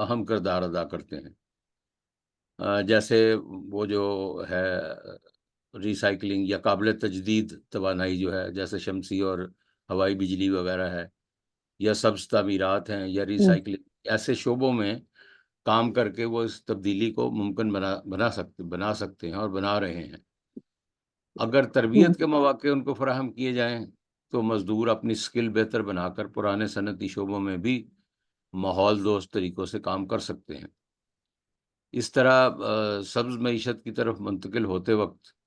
اہم کردار ادا کرتے ہیں. جیسے وہ جو ہے ریسائکلنگ یا قابل تجدید توانائی جو ہے، جیسے شمسی اور ہوائی بجلی وغیرہ ہے، یا سبز تعمیرات ہیں، یا ریسائکلنگ، ایسے شعبوں میں کام کر کے وہ اس تبدیلی کو ممکن بنا سکتے ہیں اور بنا رہے ہیں. اگر تربیت کے مواقع ان کو فراہم کیے جائیں تو مزدور اپنی سکل بہتر بنا کر پرانے صنعتی شعبوں میں بھی ماحول دوست طریقوں سے کام کر سکتے ہیں. اس طرح سبز معیشت کی طرف منتقل ہوتے وقت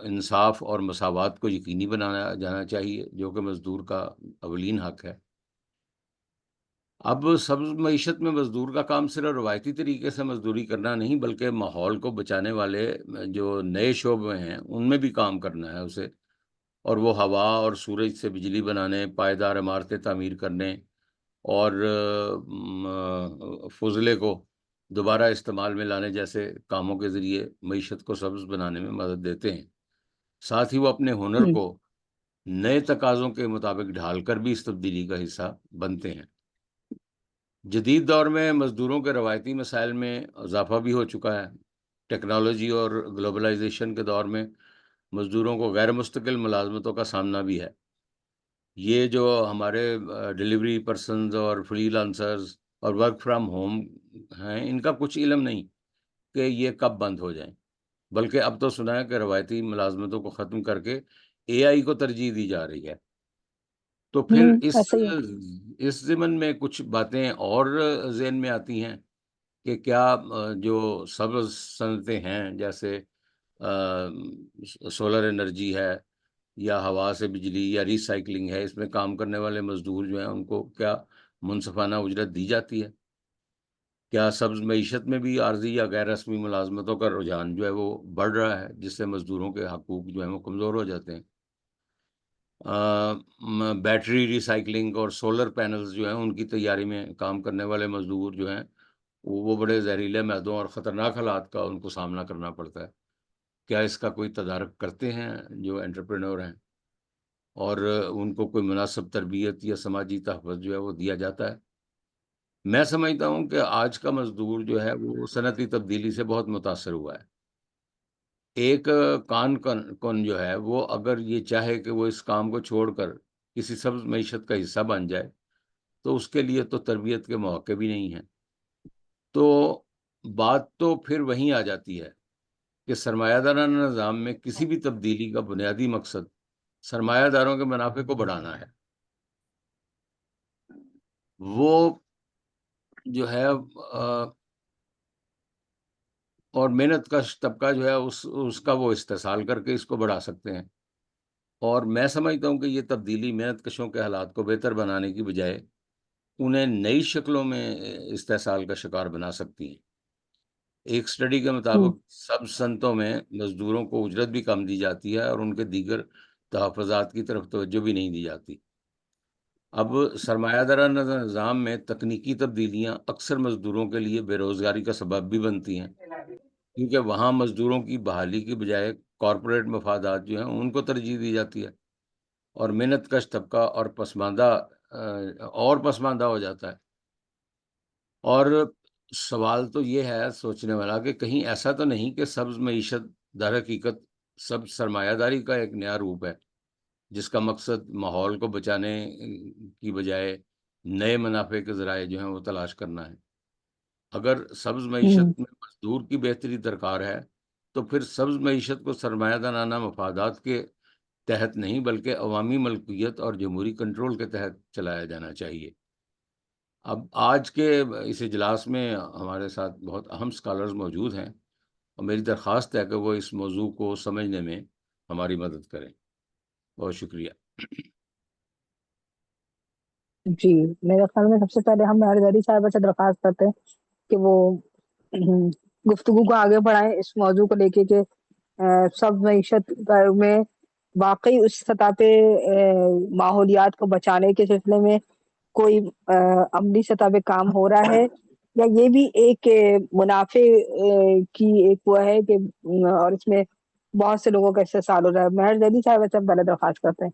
انصاف اور مساوات کو یقینی بنایا جانا چاہیے، جو کہ مزدور کا اولین حق ہے. اب سبز معیشت میں مزدور کا کام صرف روایتی طریقے سے مزدوری کرنا نہیں، بلکہ ماحول کو بچانے والے جو نئے شعبے ہیں ان میں بھی کام کرنا ہے اسے. اور وہ ہوا اور سورج سے بجلی بنانے، پائیدار عمارتیں تعمیر کرنے، اور فضلے کو دوبارہ استعمال میں لانے جیسے کاموں کے ذریعے معیشت کو سبز بنانے میں مدد دیتے ہیں. ساتھ ہی وہ اپنے ہنر کو نئے تقاضوں کے مطابق ڈھال کر بھی اس تبدیلی کا حصہ بنتے ہیں. جدید دور میں مزدوروں کے روایتی مسائل میں اضافہ بھی ہو چکا ہے. ٹیکنالوجی اور گلوبلائزیشن کے دور میں مزدوروں کو غیر مستقل ملازمتوں کا سامنا بھی ہے. یہ جو ہمارے ڈیلیوری پرسنز اور فری لانسرز اور ورک فرام ہوم ہیں، ان کا کچھ علم نہیں کہ یہ کب بند ہو جائیں، بلکہ اب تو سنا ہے کہ روایتی ملازمتوں کو ختم کر کے اے آئی کو ترجیح دی جا رہی ہے. تو پھر ایسا ہی ہے. اس ضمن میں کچھ باتیں اور ذہن میں آتی ہیں کہ کیا جو سبز صنعتیں ہیں، جیسے سولر انرجی ہے، یا ہوا سے بجلی، یا ریسائکلنگ ہے، اس میں کام کرنے والے مزدور جو ہیں ان کو کیا منصفانہ اجرت دی جاتی ہے؟ کیا سبز معیشت میں بھی عارضی یا غیر رسمی ملازمتوں کا رجحان جو ہے وہ بڑھ رہا ہے، جس سے مزدوروں کے حقوق جو ہیں وہ کمزور ہو جاتے ہیں؟ بیٹری ریسائکلنگ اور سولر پینلز جو ہیں ان کی تیاری میں کام کرنے والے مزدور جو ہیں وہ بڑے زہریلے معدوں اور خطرناک حالات کا ان کو سامنا کرنا پڑتا ہے. کیا اس کا کوئی تدارک کرتے ہیں جو انٹرپرینور ہیں، اور ان کو کوئی مناسب تربیت یا سماجی تحفظ جو ہے وہ دیا جاتا ہے؟ میں سمجھتا ہوں کہ آج کا مزدور جو ہے وہ صنعتی تبدیلی سے بہت متاثر ہوا ہے. ایک کون جو ہے وہ اگر یہ چاہے کہ وہ اس کام کو چھوڑ کر کسی سبز معیشت کا حصہ بن جائے تو اس کے لیے تو تربیت کے مواقع بھی نہیں ہیں. تو بات تو پھر وہیں آ جاتی ہے کہ سرمایہ دارانہ نظام میں کسی بھی تبدیلی کا بنیادی مقصد سرمایہ داروں کے منافع کو بڑھانا ہے. وہ جو ہے اور محنت کش طبقہ جو ہے اس کا وہ استحصال کر کے اس کو بڑھا سکتے ہیں. اور میں سمجھتا ہوں کہ یہ تبدیلی محنت کشوں کے حالات کو بہتر بنانے کی بجائے انہیں نئی شکلوں میں استحصال کا شکار بنا سکتی ہیں. ایک سٹڈی کے مطابق سب صنعتوں میں مزدوروں کو اجرت بھی کم دی جاتی ہے اور ان کے دیگر تحفظات کی طرف توجہ بھی نہیں دی جاتی. اب سرمایہ دارانہ نظام میں تکنیکی تبدیلیاں اکثر مزدوروں کے لیے بے روزگاری کا سبب بھی بنتی ہیں، کیونکہ وہاں مزدوروں کی بحالی کی بجائے کارپوریٹ مفادات جو ہیں ان کو ترجیح دی جاتی ہے، اور محنت کش طبقہ اور پسماندہ ہو جاتا ہے. اور سوال تو یہ ہے سوچنے والا کہ کہیں ایسا تو نہیں کہ سبز معیشت در حقیقت سب سرمایہ داری کا ایک نیا روپ ہے، جس کا مقصد ماحول کو بچانے کی بجائے نئے منافع کے ذرائع جو ہیں وہ تلاش کرنا ہے. اگر سبز معیشت میں مزدور کی بہتری درکار ہے تو پھر سبز معیشت کو سرمایہ دارانہ مفادات کے تحت نہیں بلکہ عوامی ملکیت اور جمہوری کنٹرول کے تحت چلایا جانا چاہیے. اب آج کے اس اجلاس میں ہمارے ساتھ بہت اہم اسکالرز موجود ہیں، اور میری درخواست ہے کہ وہ اس موضوع کو سمجھنے میں ہماری مدد کریں. بہت شکریہ. جی، میرے خیال میں سب سے پہلے ہم مہر صاحبہ سے درخواست کرتے ہیں کہ وہ گفتگو کو آگے بڑھائیں اس موضوع کو لے کے کہ سب معیشت میں واقعی اس سطح پہ ماحولیات کو بچانے کے سلسلے میں کوئی عملی سطح پہ کام ہو رہا ہے، یا یہ بھی ایک منافع کی ایک وہ ہے کہ اور اس میں بہت سے لوگوں کا استحصال ہو رہا ہے. مہر زیدی صاحبہ سے پہلے درخواست کرتے ہیں.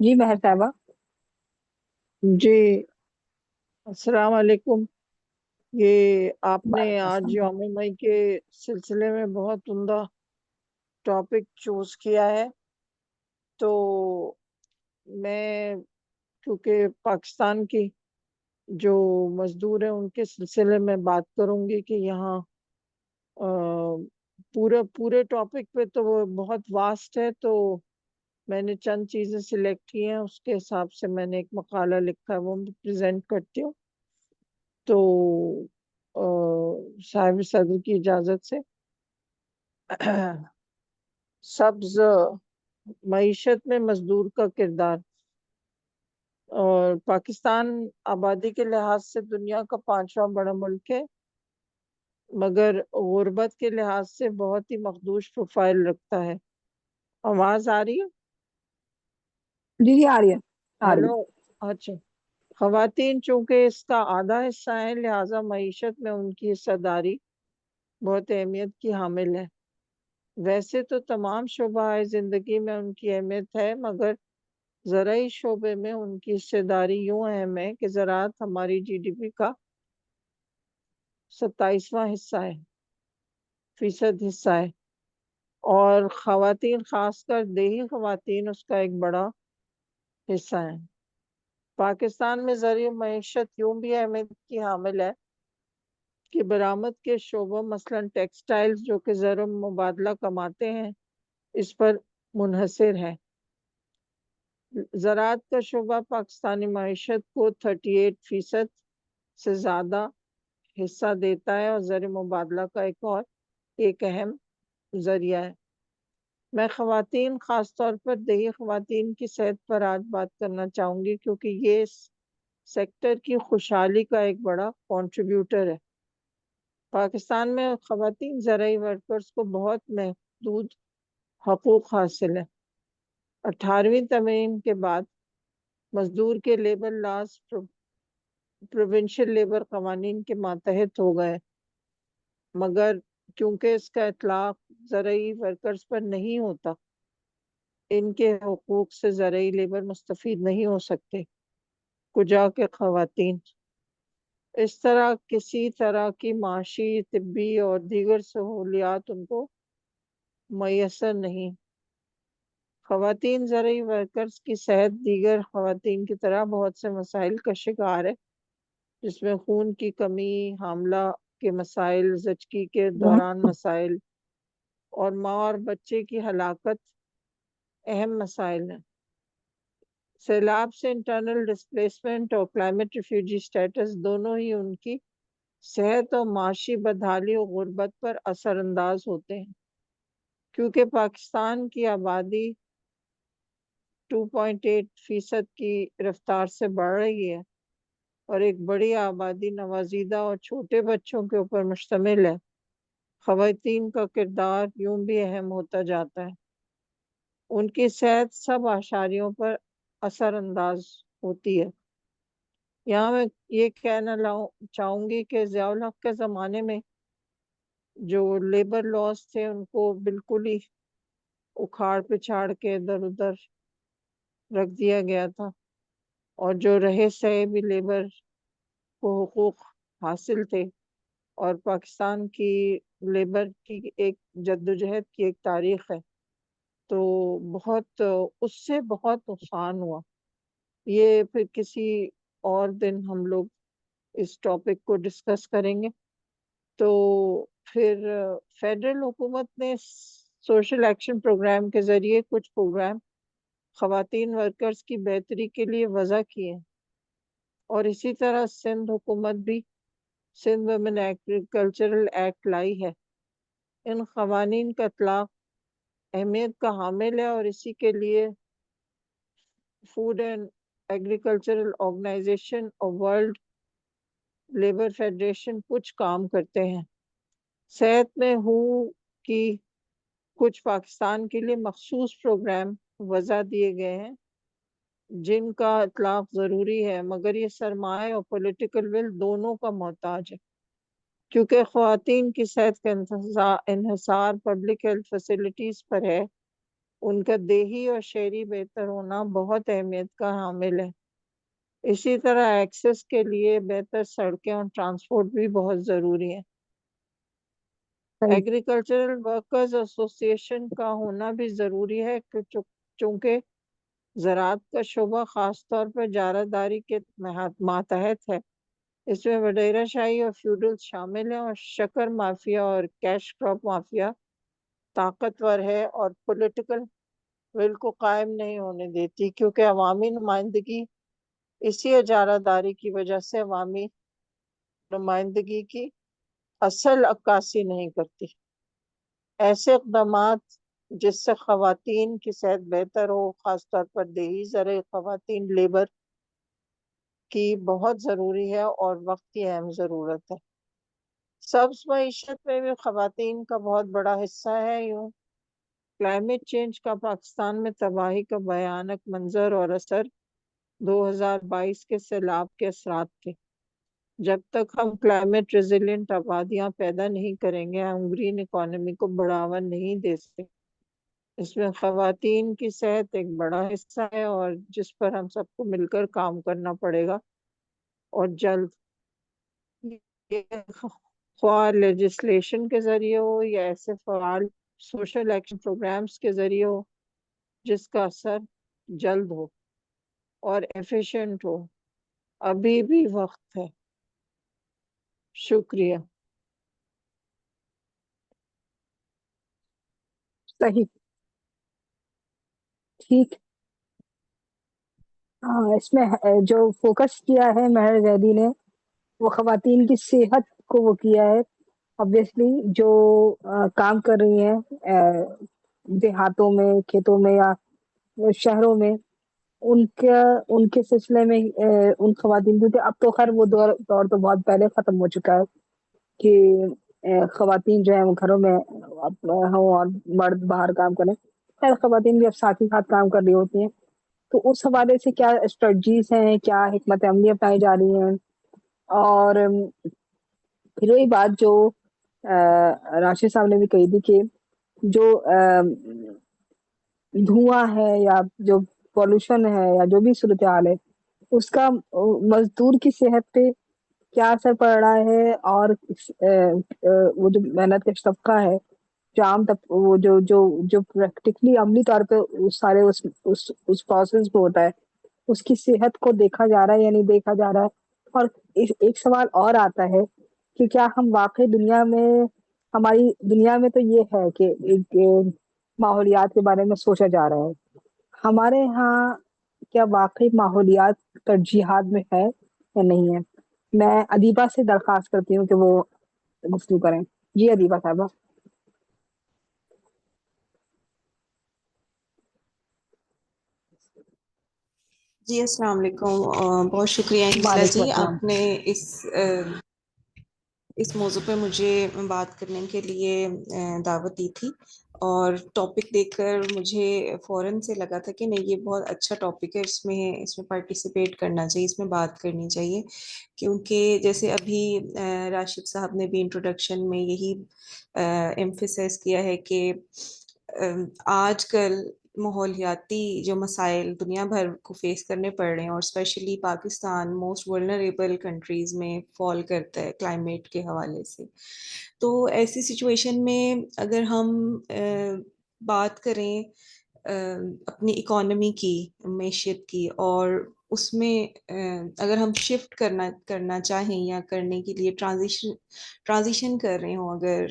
جی مہر صاحبہ. جی السلام علیکم. یہ آپ نے وعلیکم آج السلام۔ یوم مئی کے سلسلے میں بہت عمدہ ٹاپک چوز کیا ہے. تو میں کیونکہ پاکستان کی جو مزدور ہیں ان کے سلسلے میں بات کروں گی کہ یہاں پورے ٹاپک پہ تو وہ بہت واسٹ ہے، تو میں نے چند چیزیں سلیکٹ کی ہیں، اس کے حساب سے میں نے ایک مقالہ لکھا ہے، وہ میں پریزنٹ کرتی ہوں. تو صاحب صدر کی اجازت سے سبز معیشت میں مزدور کا کردار. اور پاکستان آبادی کے لحاظ سے دنیا کا 5واں بڑا ملک ہے، مگر غربت کے لحاظ سے بہت ہی مخدوش پروفائل رکھتا ہے. آواز آ رہی ہے؟ جی جی آ رہی ہے، آ رہی ہے۔ ہیلو. اچھا. خواتین چونکہ اس کا آدھا حصہ ہے، لہٰذا معیشت میں ان کی حصہ داری بہت اہمیت کی حامل ہے. ویسے تو تمام شعبہ زندگی میں ان کی اہمیت ہے، مگر زرعی شعبے میں ان کی حصہ داری یوں اہم ہے کہ زراعت ہماری جی ڈی پی کا 27واں فیصد حصہ ہے، اور خواتین خاص کر دیہی خواتین اس کا ایک بڑا حصہ ہیں. پاکستان میں زرعی معیشت یوں بھی اہمیت کی حامل ہے کہ برآمد کے شعبوں مثلا ٹیکسٹائلز جو کہ زر و مبادلہ کماتے ہیں اس پر منحصر ہے. زراعت کا شعبہ پاکستانی معیشت کو 38% سے زیادہ حصہ دیتا ہے اور زر مبادلہ کا ایک اہم ذریعہ ہے. میں خواتین خاص طور پر دیہی خواتین کی صحت پر آج بات کرنا چاہوں گی، کیونکہ یہ سیکٹر کی خوشحالی کا ایک بڑا کنٹریبیوٹر ہے. پاکستان میں خواتین زرعی ورکرز کو بہت محدود حقوق حاصل ہے. 18ویں ترمیم کے بعد مزدور کے لیبر لاز پروونشل لیبر قوانین کے ماتحت ہو گئے، مگر کیونکہ اس کا اطلاق زرعی ورکرز پر نہیں ہوتا، ان کے حقوق سے زرعی لیبر مستفید نہیں ہو سکتے. کجا کے خواتین اس طرح کسی طرح کی معاشی، طبی اور دیگر سہولیات ان کو میسر نہیں. خواتین زرعی ورکرز کی صحت دیگر خواتین کی طرح بہت سے مسائل کا شکار ہے، جس میں خون کی کمی، حاملہ کے مسائل، زچگی کے دوران مسائل اور ماں اور بچے کی ہلاکت اہم مسائل ہیں. سیلاب سے انٹرنل ڈسپلیسمنٹ اور کلائمیٹ ریفیوجی سٹیٹس دونوں ہی ان کی صحت اور معاشی بدحالی اور غربت پر اثر انداز ہوتے ہیں. کیونکہ پاکستان کی آبادی 2.8% کی رفتار سے بڑھ رہی ہے اور ایک بڑی آبادی نوزائیدہ اور چھوٹے بچوں کے اوپر مشتمل ہے، خواتین کا کردار یوں بھی اہم ہوتا جاتا ہے. ان کی صحت سب اعشاریوں پر اثر انداز ہوتی ہے. یہاں میں یہ کہنا چاہوں گی کہ ضیاء الحق کے زمانے میں جو لیبر لاز تھے ان کو بالکل ہی اکھاڑ پچھاڑ کے ادھر ادھر رکھ دیا گیا تھا، اور جو رہے سہے بھی لیبر کو حقوق حاصل تھے. اور پاکستان کی لیبر کی ایک جدوجہد کی ایک تاریخ ہے، تو اس سے بہت نقصان ہوا. یہ پھر کسی اور دن ہم لوگ اس ٹاپک کو ڈسکس کریں گے. تو پھر فیڈرل حکومت نے سوشل ایکشن پروگرام کے ذریعے کچھ پروگرام خواتین ورکرز کی بہتری کے لیے وضع کیے، اور اسی طرح سندھ حکومت بھی سندھ ویمن ایگریکلچرل ایکٹ لائی ہے. ان قوانین کا اطلاق اہمیت کا حامل ہے، اور اسی کے لیے فوڈ اینڈ ایگریکلچرل آرگنائزیشن اور ورلڈ لیبر فیڈریشن کچھ کام کرتے ہیں. صحت میں کی کچھ پاکستان کے لیے مخصوص پروگرام وضع دیے گئے ہیں جن کا اطلاق ضروری ہے، مگر یہ سرمایہ اور پولیٹیکل ول دونوں کا محتاج ہے. کیونکہ خواتین کی صحت کا انحصار پبلک ہیلتھ فیسلٹیز پر ہے، ان کا دیہی اور شہری بہتر ہونا بہت اہمیت کا حامل ہے. اسی طرح ایکسس کے لیے بہتر سڑکیں اور ٹرانسپورٹ بھی بہت ضروری ہیں۔ صحیح۔ ایگریکلچرل ورکرز ایسوسی ایشن کا ہونا بھی ضروری ہے چونکہ زراعت کا شعبہ خاص طور پر اجارہ کے ماتحت ہے۔ اس میں وڈیرہ شاہی اور فیوڈل شامل ہیں، اور شکر مافیا اور کیش کراپ مافیا طاقتور ہے اور پولیٹیکل ول کو قائم نہیں ہونے دیتی، کیونکہ عوامی نمائندگی اسی اجارہ داری کی وجہ سے عوامی نمائندگی کی اصل عکاسی نہیں کرتی۔ ایسے اقدامات جس سے خواتین کی صحت بہتر ہو، خاص طور پر دیہی زرعی خواتین لیبر کی بہت ضروری ہے اور وقت کی اہم ضرورت ہے۔ سبز معیشت میں بھی خواتین کا بہت بڑا حصہ ہے۔ یوں کلائمیٹ چینج کا پاکستان میں تباہی کا بھیانک منظر اور اثر 2022 کے سیلاب کے اثرات تھے۔ جب تک ہم کلائمیٹ ریزیلینٹ آبادیاں پیدا نہیں کریں گے، ہم گرین اکانومی کو بڑھاوا نہیں دے سکتے۔ اس میں خواتین کی صحت ایک بڑا حصہ ہے اور جس پر ہم سب کو مل کر کام کرنا پڑے گا اور جلد، خواہ لیجسلیشن کے ذریعے ہو یا ایسے فعال سوشل ایکشن پروگرامز کے ذریعے ہو جس کا اثر جلد ہو اور ایفیشینٹ ہو۔ ابھی بھی وقت ہے۔ شکریہ۔ صحیح، ٹھیک۔ ہاں، اس میں جو فوکس کیا ہے مہر زیدی نے، وہ خواتین کی صحت کو وہ کیا ہے۔ obviously جو کام کر رہی ہیں دیہاتوں میں، کھیتوں میں یا شہروں میں، ان کے سلسلے میں ان خواتین، کیونکہ اب تو خیر وہ دور تو بہت پہلے ختم ہو چکا ہے کہ خواتین جو ہیں وہ گھروں میں ہوں اور مرد باہر کام کریں۔ خیر خواتین بھی اب ساتھ ہی ساتھ کام کر رہی ہوتی ہیں، تو اس حوالے سے کیا اسٹریٹجیز ہیں، کیا حکمت عملی اپنائی جا رہی ہیں؟ اور پھر وہی بات جو راشد صاحب نے بھی کہی تھی کہ جو دھواں ہے یا جو پولوشن ہے یا جو بھی صورتحال ہے، اس کا مزدور کی صحت پہ کیا اثر پڑ رہا ہے، اور وہ جو محنت کا طبقہ ہے، جو عام وہ جو پریکٹیکلی عملی طور پہ سارے اس پروسیس پہ ہوتا ہے، اس کی صحت کو دیکھا جا رہا ہے یا نہیں دیکھا جا رہا ہے؟ اور ایک سوال اور آتا ہے کہ کیا ہم واقعی ہماری دنیا میں تو یہ ہے کہ ایک ماحولیات کے بارے میں سوچا جا رہا ہے، ہمارے ہاں کیا واقعی ماحولیات ترجیحات میں ہے یا نہیں ہے؟ میں ادیبہ سے درخواست کرتی ہوں کہ وہ گفتگو کریں۔ جی ادیبہ صاحبہ۔ جی السلام علیکم، بہت شکریہ انجلا وعلیکم جی، السلام۔ آپ نے اس موضوع پہ مجھے بات کرنے کے لیے دعوت دی تھی، اور ٹاپک دیکھ کر مجھے فوراً سے لگا تھا کہ نہیں، یہ بہت اچھا ٹاپک ہے، اس میں پارٹیسپیٹ کرنا چاہیے، اس میں بات کرنی چاہیے، کیونکہ جیسے ابھی راشد صاحب نے بھی انٹروڈکشن میں یہی ایمفیسائز کیا ہے کہ آج کل ماحولیاتی جو مسائل دنیا بھر کو فیس کرنے پڑ رہے ہیں، اور specially Pakistan most vulnerable countries میں فال کرتا ہے کلائمیٹ کے حوالے سے، تو ایسی سچویشن میں اگر ہم بات کریں اپنی اکانومی کی، معیشت کی، اور اس میں اگر ہم شفٹ کرنا چاہیں یا کرنے کے لیے ٹرانزیشن کر رہے ہوں اگر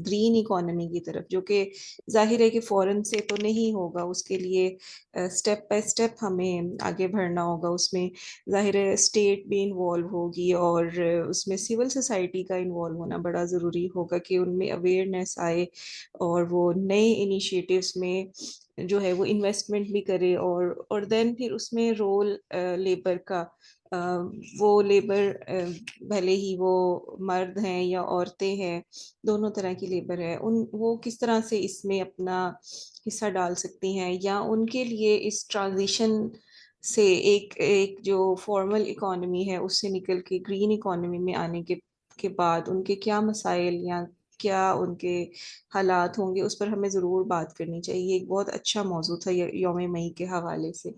گرین اکانومی کی طرف، جو کہ ظاہر ہے کہ فوراً سے تو نہیں ہوگا، اس کے لیے سٹیپ بائی سٹیپ ہمیں آگے بڑھنا ہوگا، اس میں ظاہر ہے اسٹیٹ بھی انوالو ہوگی، اور اس میں سول سوسائٹی کا انوالو ہونا بڑا ضروری ہوگا کہ ان میں اویئرنیس آئے اور وہ نئے انیشیٹوز میں جو ہے وہ انویسٹمنٹ بھی کرے، اور دین پھر اس میں رول لیبر کا، وہ لیبر بھلے ہی وہ مرد ہیں یا عورتیں ہیں، دونوں طرح کی لیبر ہے، وہ کس طرح سے اس میں اپنا حصہ ڈال سکتی ہیں، یا ان کے لیے اس ٹرانزیشن سے ایک جو فارمل اکانومی ہے اس سے نکل کے گرین اکانومی میں آنے کے بعد ان کے کیا مسائل یا کیا ان کے حالات ہوں گے، اس پر ہمیں ضرور بات کرنی چاہیے۔ ایک بہت اچھا موضوع تھا یوم مئی کے حوالے سے۔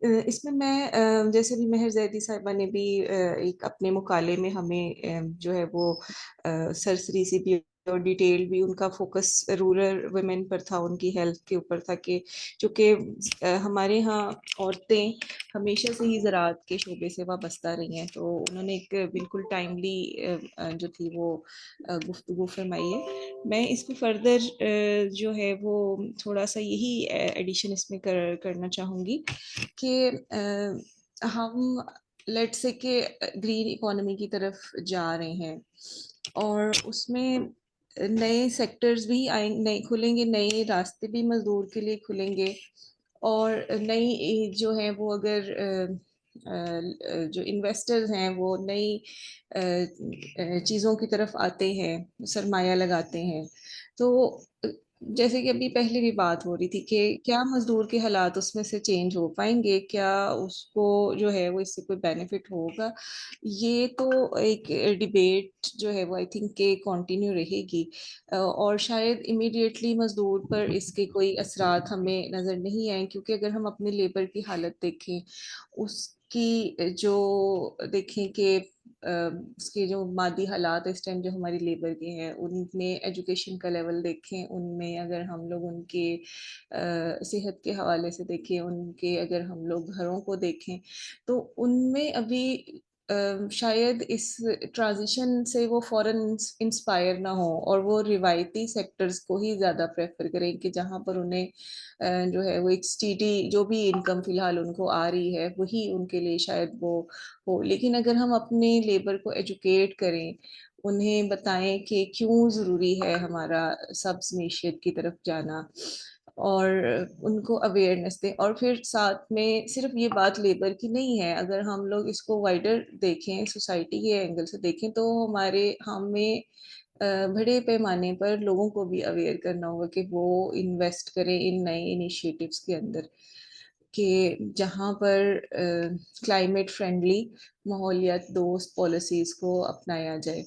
اس میں میں جیسے بھی مہر زیدی صاحبہ نے بھی ایک اپنے مقالے میں ہمیں جو ہے وہ سرسری سی بھی اور ڈیٹیل بھی ان کا فوکس رورل ویمن پر تھا، ان کی ہیلتھ کے اوپر تھا، کہ چونکہ ہمارے ہاں عورتیں ہمیشہ سے ہی زراعت کے شعبے سے وابستہ رہی ہیں، تو انہوں نے ایک بالکل ٹائملی جو تھی وہ گفتگو فرمائی ہے۔ میں اس پہ فردر جو ہے وہ تھوڑا سا یہی ایڈیشن اس میں کرنا چاہوں گی کہ ہم لیٹ سے کہ گرین اکانومی کی طرف جا رہے ہیں، اور اس میں نئے سیکٹرز بھی نئے کھلیں گے، نئے راستے بھی مزدور کے لیے کھلیں گے، اور نئی جو ہے وہ اگر جو انویسٹرز ہیں وہ نئی چیزوں کی طرف آتے ہیں، سرمایہ لگاتے ہیں، تو جیسے کہ ابھی پہلے بھی بات ہو رہی تھی کہ کیا مزدور کے حالات اس میں سے چینج ہو پائیں گے، کیا اس کو جو ہے وہ اس سے کوئی بینیفٹ ہوگا، یہ تو ایک ڈیبیٹ جو ہے وہ آئی تھنک کہ کنٹینیو رہے گی، اور شاید امیڈیٹلی مزدور پر اس کے کوئی اثرات ہمیں نظر نہیں آئیں، کیونکہ اگر ہم اپنے لیبر کی حالت دیکھیں، اس کی جو دیکھیں کہ اس کے جو مادی حالات اس ٹائم جو ہماری لیبر کے ہیں، ان میں ایجوکیشن کا لیول دیکھیں، ان میں اگر ہم لوگ ان کے صحت کے حوالے سے دیکھیں، ان کے اگر ہم لوگ گھروں کو دیکھیں، تو ان میں ابھی شاید اس ٹرانزیشن سے وہ فوراً انسپائر نہ ہو، اور وہ روایتی سیکٹرز کو ہی زیادہ پریفر کریں کہ جہاں پر انہیں جو ہے وہ ایک اسٹیڈی جو بھی انکم فی الحال ان کو آ رہی ہے وہی ان کے لیے شاید وہ ہو۔ لیکن اگر ہم اپنے لیبر کو ایجوکیٹ کریں، انہیں بتائیں کہ کیوں ضروری ہے ہمارا سبز معیشت کی طرف جانا، اور ان کو اویئرنیس دیں، اور پھر ساتھ میں صرف یہ بات لیبر کی نہیں ہے، اگر ہم لوگ اس کو وائڈر دیکھیں، سوسائٹی کے اینگل سے دیکھیں، تو ہمیں بڑے پیمانے پر لوگوں کو بھی اویئر کرنا ہوگا کہ وہ انویسٹ کریں ان نئے انیشیٹوز کے اندر، کہ جہاں پر کلائمیٹ فرینڈلی ماحولیات دوست پالیسیز کو اپنایا جائے۔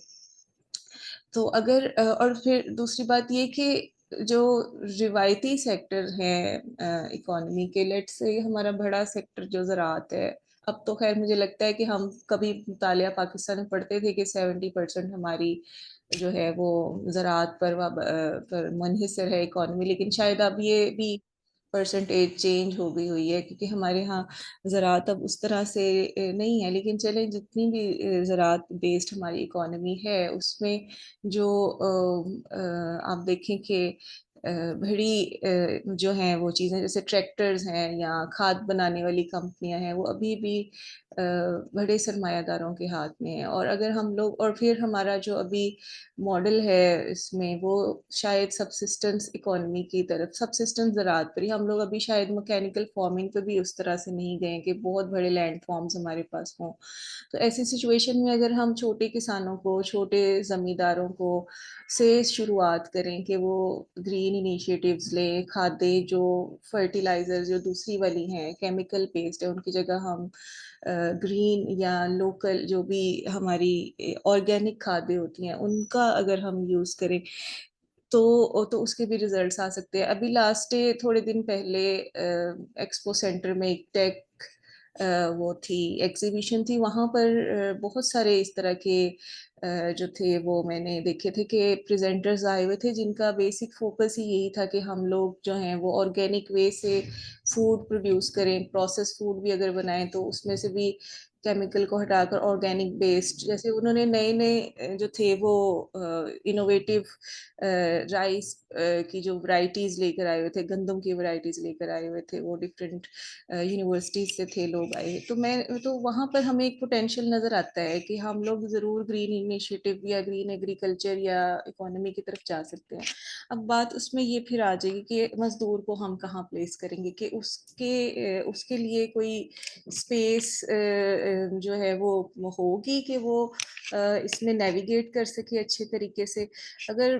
تو اگر اور پھر دوسری بات یہ کہ جو روایتی سیکٹر ہیں اکانومی کے، لیٹ سے ہمارا بڑا سیکٹر جو زراعت ہے، اب تو خیر مجھے لگتا ہے کہ ہم کبھی مطالعہ پاکستان میں پڑھتے تھے کہ 70% ہماری جو ہے وہ زراعت پر منحصر ہے اکانومی، لیکن شاید اب یہ بھی پرسنٹیج چینج ہو گئی ہوئی ہے، کیونکہ ہمارے ہاں زراعت اب اس طرح سے نہیں ہے، لیکن چلیں جتنی بھی زراعت بیسڈ ہماری اکانومی ہے، اس میں جو آپ دیکھیں کہ بڑی جو ہیں وہ چیزیں جیسے ٹریکٹرز ہیں یا کھاد بنانے والی کمپنیاں ہیں، وہ ابھی بھی بڑے سرمایہ داروں کے ہاتھ میں ہیں، اور اگر ہم لوگ اور پھر ہمارا جو ابھی ماڈل ہے اس میں وہ شاید سبسسٹنس اکانومی کی طرف، سبسسٹنس زراعت پر ہی ہم لوگ ابھی شاید میکینیکل فارمنگ پہ بھی اس طرح سے نہیں گئے کہ بہت بڑے لینڈ فارمز ہمارے پاس ہوں۔ تو ایسی سچویشن میں اگر ہم چھوٹے کسانوں کو، چھوٹے زمینداروں کو سے شروعات کریں کہ وہ گرین انیشیٹیوز لیں، کھادیں جو فرٹیلائزر جو دوسری والی ہیں کیمیکل بیسڈ ہے، ان کی جگہ ہم گرین یا لوکل جو بھی ہماری آرگینک کھادیں ہوتی ہیں ان کا اگر ہم یوز کریں تو اس کے بھی ریزلٹس آ سکتے ہیں۔ ابھی لاسٹ تھوڑے دن پہلے ایکسپو سینٹر میں ایک ٹیک وہ تھی ایگزیبیشن تھی، وہاں پر بہت سارے اس طرح کے جو تھے وہ میں نے دیکھے تھے کہ پریزنٹرز آئے ہوئے تھے جن کا بیسک فوکس ہی یہی تھا کہ ہم لوگ جو ہیں وہ آرگینک وے سے فوڈ پروڈیوس کریں، پروسیس فوڈ بھی اگر بنائیں تو اس میں سے بھی کیمیکل کو ہٹا کر آرگینک بیسڈ، جیسے انہوں نے نئے نئے جو تھے وہ انوویٹیو رائس کی جو ورائٹیز لے کر آئے ہوئے تھے، گندم کی ورائٹیز لے کر آئے ہوئے تھے، وہ ڈفرینٹ یونیورسٹیز سے تھے لوگ آئے، تو وہاں پر ہمیں ایک پوٹینشیل نظر آتا ہے کہ ہم لوگ ضرور گرین انیشیٹو یا گرین ایگریکلچر یا اکانومی کی طرف جا سکتے ہیں۔ اب بات اس میں یہ پھر آ جائے گی کہ مزدور کو ہم کہاں پلیس کریں گے، کہ اس کے لیے کوئی اسپیس جو ہے وہ ہوگی کہ وہ اس میں نیویگیٹ کر سکے اچھے طریقے سے۔ اگر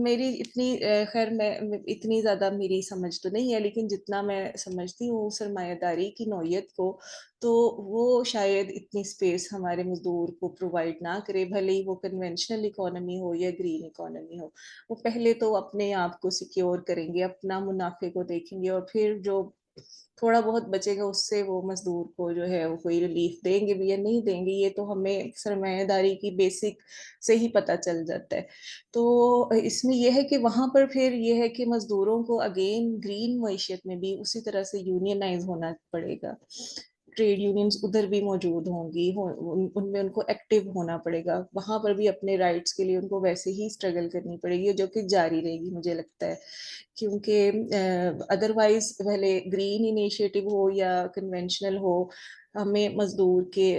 میری اتنی خیر میں اتنی زیادہ میری سمجھ تو نہیں ہے، لیکن جتنا میں سمجھتی ہوں سرمایہ داری کی نوعیت کو، تو وہ شاید اتنی اسپیس ہمارے مزدور کو پرووائڈ نہ کرے، بھلے ہی وہ کنونشنل اکانومی ہو یا گرین اکانومی ہو۔ وہ پہلے تو اپنے آپ کو سیکیور کریں گے، اپنا منافع کو دیکھیں گے، اور پھر جو تھوڑا بہت بچے گا اس سے وہ مزدور کو جو ہے وہ کوئی ریلیف دیں گے بھی یا نہیں دیں گے، یہ تو ہمیں سرمایہ داری کی بیسک سے ہی پتہ چل جاتا ہے۔ تو اس میں یہ ہے کہ وہاں پر پھر یہ ہے کہ مزدوروں کو اگین گرین معیشت میں بھی اسی طرح سے یونینائز ہونا پڑے گا، ٹریڈ یونینز ادھر بھی موجود ہوں گی، ان میں ان کو ایکٹیو ہونا پڑے گا، وہاں پر بھی اپنے رائٹس کے لیے ان کو ویسے ہی اسٹرگل کرنی پڑے گی، جو کہ جاری رہے گی مجھے لگتا ہے، کیونکہ ادروائز پہلے گرین انیشیٹو ہو یا کنونشنل ہو، ہمیں مزدور کے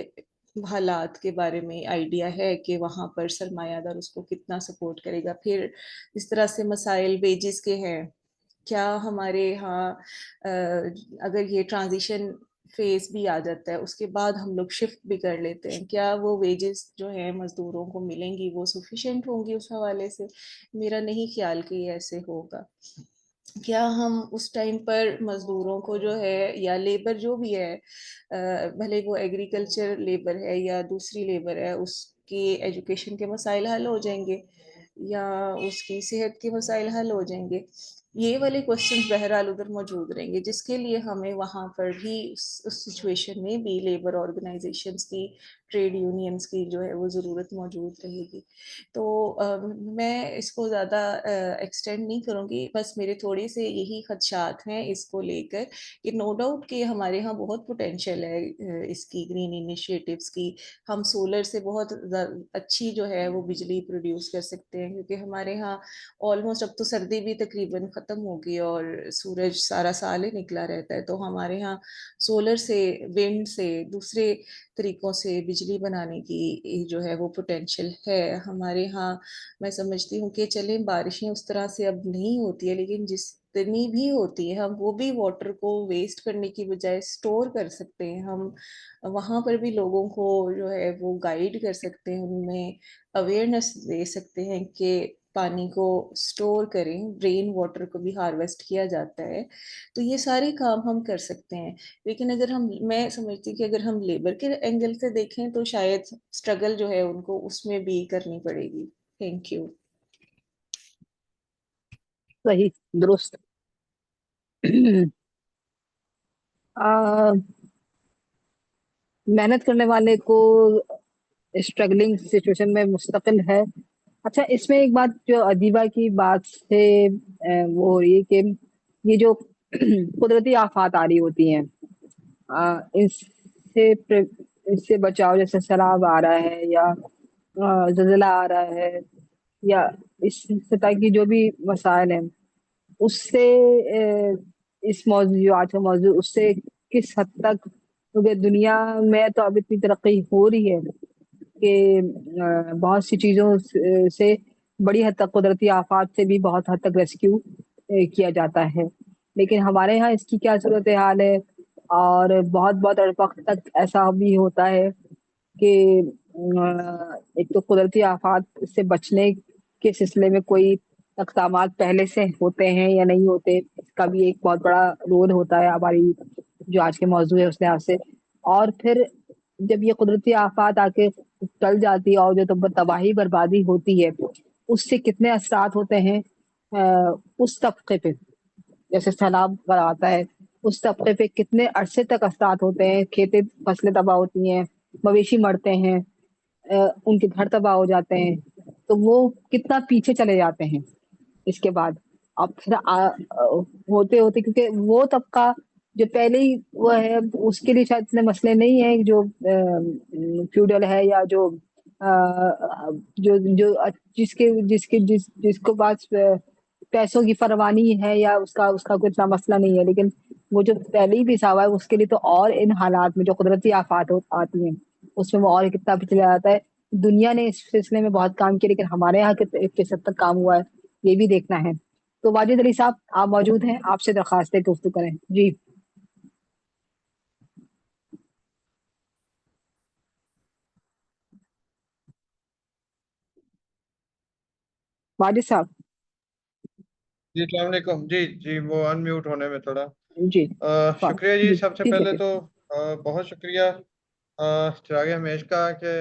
حالات کے بارے میں آئیڈیا ہے کہ وہاں پر سرمایہ دار اس کو کتنا سپورٹ کرے گا۔ پھر اس طرح سے مسائل ویجز کے ہیں، کیا ہمارے ہاں اگر یہ ٹرانزیشن فیز بھی آ جاتا ہے اس کے بعد ہم لوگ شفٹ بھی کر لیتے ہیں، کیا وہ ویجز جو ہیں مزدوروں کو ملیں گی وہ سفیشینٹ ہوں گی؟ اس حوالے سے میرا نہیں خیال کہ یہ ایسے ہوگا۔ کیا ہم اس ٹائم پر مزدوروں کو جو ہے یا لیبر جو بھی ہے، بھلے وہ ایگریکلچر لیبر ہے یا دوسری لیبر ہے، اس کی ایجوکیشن کے مسائل حل ہو جائیں گے یا اس کی صحت کے مسائل حل ہو جائیں گے؟ یہ والے کوشچنز بہرحال ادھر موجود رہیں گے، جس کے لیے ہمیں وہاں پر بھی اس سچویشن میں بھی لیبر آرگنائزیشنز کی، ٹریڈ یونینز کی جو ہے وہ ضرورت موجود رہے گی۔ تو میں اس کو زیادہ ایکسٹینڈ نہیں کروں گی، بس میرے تھوڑے سے یہی خدشات ہیں اس کو لے کر کہ نو ڈاؤٹ کہ ہمارے ہاں بہت پوٹینشیل ہے اس کی گرین انیشیٹوز کی، ہم سولر سے بہت اچھی جو ہے وہ بجلی پروڈیوس کر سکتے ہیں، کیونکہ ہمارے ہاں آلموسٹ اب تو سردی بھی تقریباً ختم ہوگی اور سورج سارا سال ہی نکلا رہتا ہے، تو ہمارے ہاں سولر سے، ونڈ سے، دوسرے طریقوں سے بجلی بنانے کی جو ہے وہ پوٹینشیل ہے ہمارے ہاں۔ میں سمجھتی ہوں کہ چلیں بارشیں اس طرح سے اب نہیں ہوتی ہے، لیکن جتنی بھی ہوتی ہے ہم وہ بھی واٹر کو ویسٹ کرنے کی بجائے سٹور کر سکتے ہیں، ہم وہاں پر بھی لوگوں کو جو ہے وہ گائیڈ کر سکتے ہیں، ان میں اویئرنیس دے سکتے ہیں کہ پانی کو سٹور کریں، رین واٹر کو بھی ہارویسٹ کیا جاتا ہے، تو یہ سارے کام ہم کر سکتے ہیں۔ لیکن اگر میں سمجھتی ہوں کہ اگر ہم لیبر کے اینگل سے دیکھیں تو شاید اسٹرگل جو ہے ان کو اس میں بھی کرنی پڑے گی۔ Thank you. صحیح، درست۔ محنت کرنے والے کو اسٹرگلنگ سچویشن میں مستقل ہے۔ اچھا، اس میں ایک بات جو ادیبہ کی بات سے وہ ہو رہی ہے کہ یہ جو قدرتی آفات آ رہی ہوتی ہیں، اس سے بچاؤ، جیسے سیلاب آ رہا ہے یا زلزلہ آ رہا ہے یا اس سطح کی جو بھی مسائل ہیں، اس سے اس موضوع جو آج کا موضوع اس سے کس حد تک، کیونکہ دنیا میں تو اب اتنی ترقی ہو رہی ہے کہ بہت سی چیزوں سے بڑی حد تک قدرتی آفات سے بھی بہت حد تک ریسکیو کیا جاتا ہے، لیکن ہمارے ہاں اس کی کیا صورت حال ہے؟ اور بہت بہت وقت تک ایسا بھی ہوتا ہے کہ ایک تو قدرتی آفات سے بچنے کے سلسلے میں کوئی اقدامات پہلے سے ہوتے ہیں یا نہیں ہوتے، اس کا بھی ایک بہت بڑا رول ہوتا ہے ہماری جو آج کے موضوع ہے اس لحاظ سے۔ اور پھر جب یہ قدرتی آفات آ کے ٹل جاتی ہے اور جو تباہی بربادی ہوتی ہے، اس سے کتنے اثرات ہوتے ہیں اس طبقے پہ، جیسے سیلاب اگر آتا ہے اس طبقے پہ کتنے عرصے تک اثرات ہوتے ہیں، کھیتیں فصلیں تباہ ہوتی ہیں، مویشی مرتے ہیں، ان کے گھر تباہ ہو جاتے ہیں، تو وہ کتنا پیچھے چلے جاتے ہیں اس کے بعد۔ اب پھر ہوتے ہوتے، کیونکہ وہ طبقہ جو پہلے ہی وہ ہے اس کے لیے شاید اتنے مسئلے نہیں ہیں، جو فیوڈل ہے یا جو جو جو جس کو پاس پیسوں کی فراوانی ہے یا اس کا کوئی اتنا مسئلہ نہیں ہے، لیکن وہ جو پہلے ہی پسا ہوا ہے اس کے لیے تو اور ان حالات میں جو قدرتی آفات آتی ہیں اس میں وہ اور کتنا پچھلے جاتا ہے۔ دنیا نے اس سلسلے میں بہت کام کیا، لیکن ہمارے یہاں کس حد تک کام ہوا ہے یہ بھی دیکھنا ہے۔ تو واجد علی صاحب آپ موجود ہیں، آپ سے درخواست ہے کہ گفتگو کریں۔ جی واجد صاحب۔ جی السلام علیکم۔ جی وہ ان میوٹ ہونے میں تھوڑا جی شکریہ جی۔ سب سے ٹھیک ہے پہلے پھر۔ تو بہت شکریہ چراغ ہمیش کا کہ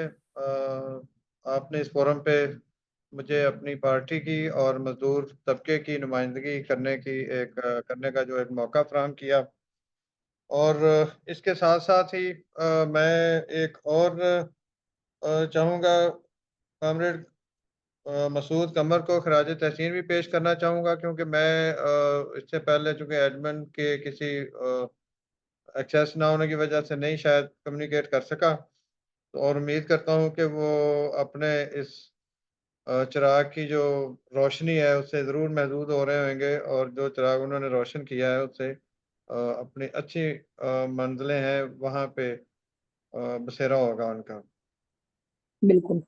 آپ نے اس فورم پہ مجھے اپنی پارٹی کی اور مزدور طبقے کی نمائندگی کرنے کا جو ایک موقع فراہم کیا۔ اور اس کے ساتھ ساتھ ہی میں ایک اور چاہوں گا کامریڈ مسعود قمر کو خراج تحسین بھی پیش کرنا چاہوں گا، کیونکہ میں اس سے پہلے چونکہ ایڈمن کے کسی ایکسیس نہ ہونے کی وجہ سے نہیں شاید کمیونیکیٹ کر سکا، اور امید کرتا ہوں کہ وہ اپنے اس چراغ کی جو روشنی ہے اس سے ضرور محظوظ ہو رہے ہوں گے، اور جو چراغ انہوں نے روشن کیا ہے اس سے اپنی اچھی منزلیں ہیں وہاں پہ بسیرا ہوگا ان کا۔ بالکل۔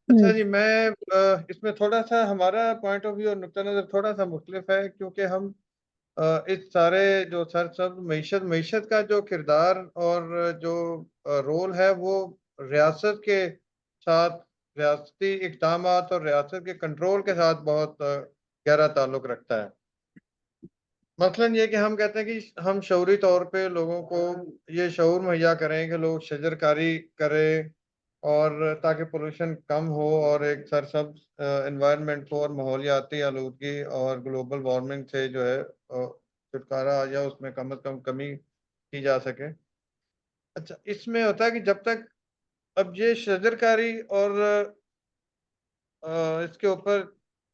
اچھا جی، میں اس میں تھوڑا سا ہمارا پوائنٹ آف ویو اور نقطہ نظر تھوڑا سا مختلف ہے، کیونکہ ہم اس سارے جو سرسبز معیشت کا جو کردار اور جو رول ہے وہ ریاست کے ساتھ، ریاستی اقدامات اور ریاست کے کنٹرول کے ساتھ بہت گہرا تعلق رکھتا ہے۔ مثلاً یہ کہ ہم کہتے ہیں کہ ہم شعوری طور پہ لوگوں کو یہ شعور مہیا کریں کہ لوگ شجر کاری کریں، اور تاکہ پولوشن کم ہو اور ایک سرسبز انوائرمنٹ ہو، اور ماحولیاتی آلودگی اور گلوبل وارمنگ سے جو ہے چھٹکارا آ جائے، اس میں کم از کم کمی کی جا سکے۔ اچھا، اس میں ہوتا ہے کہ جب تک اب یہ شجر کاری اور اس کے اوپر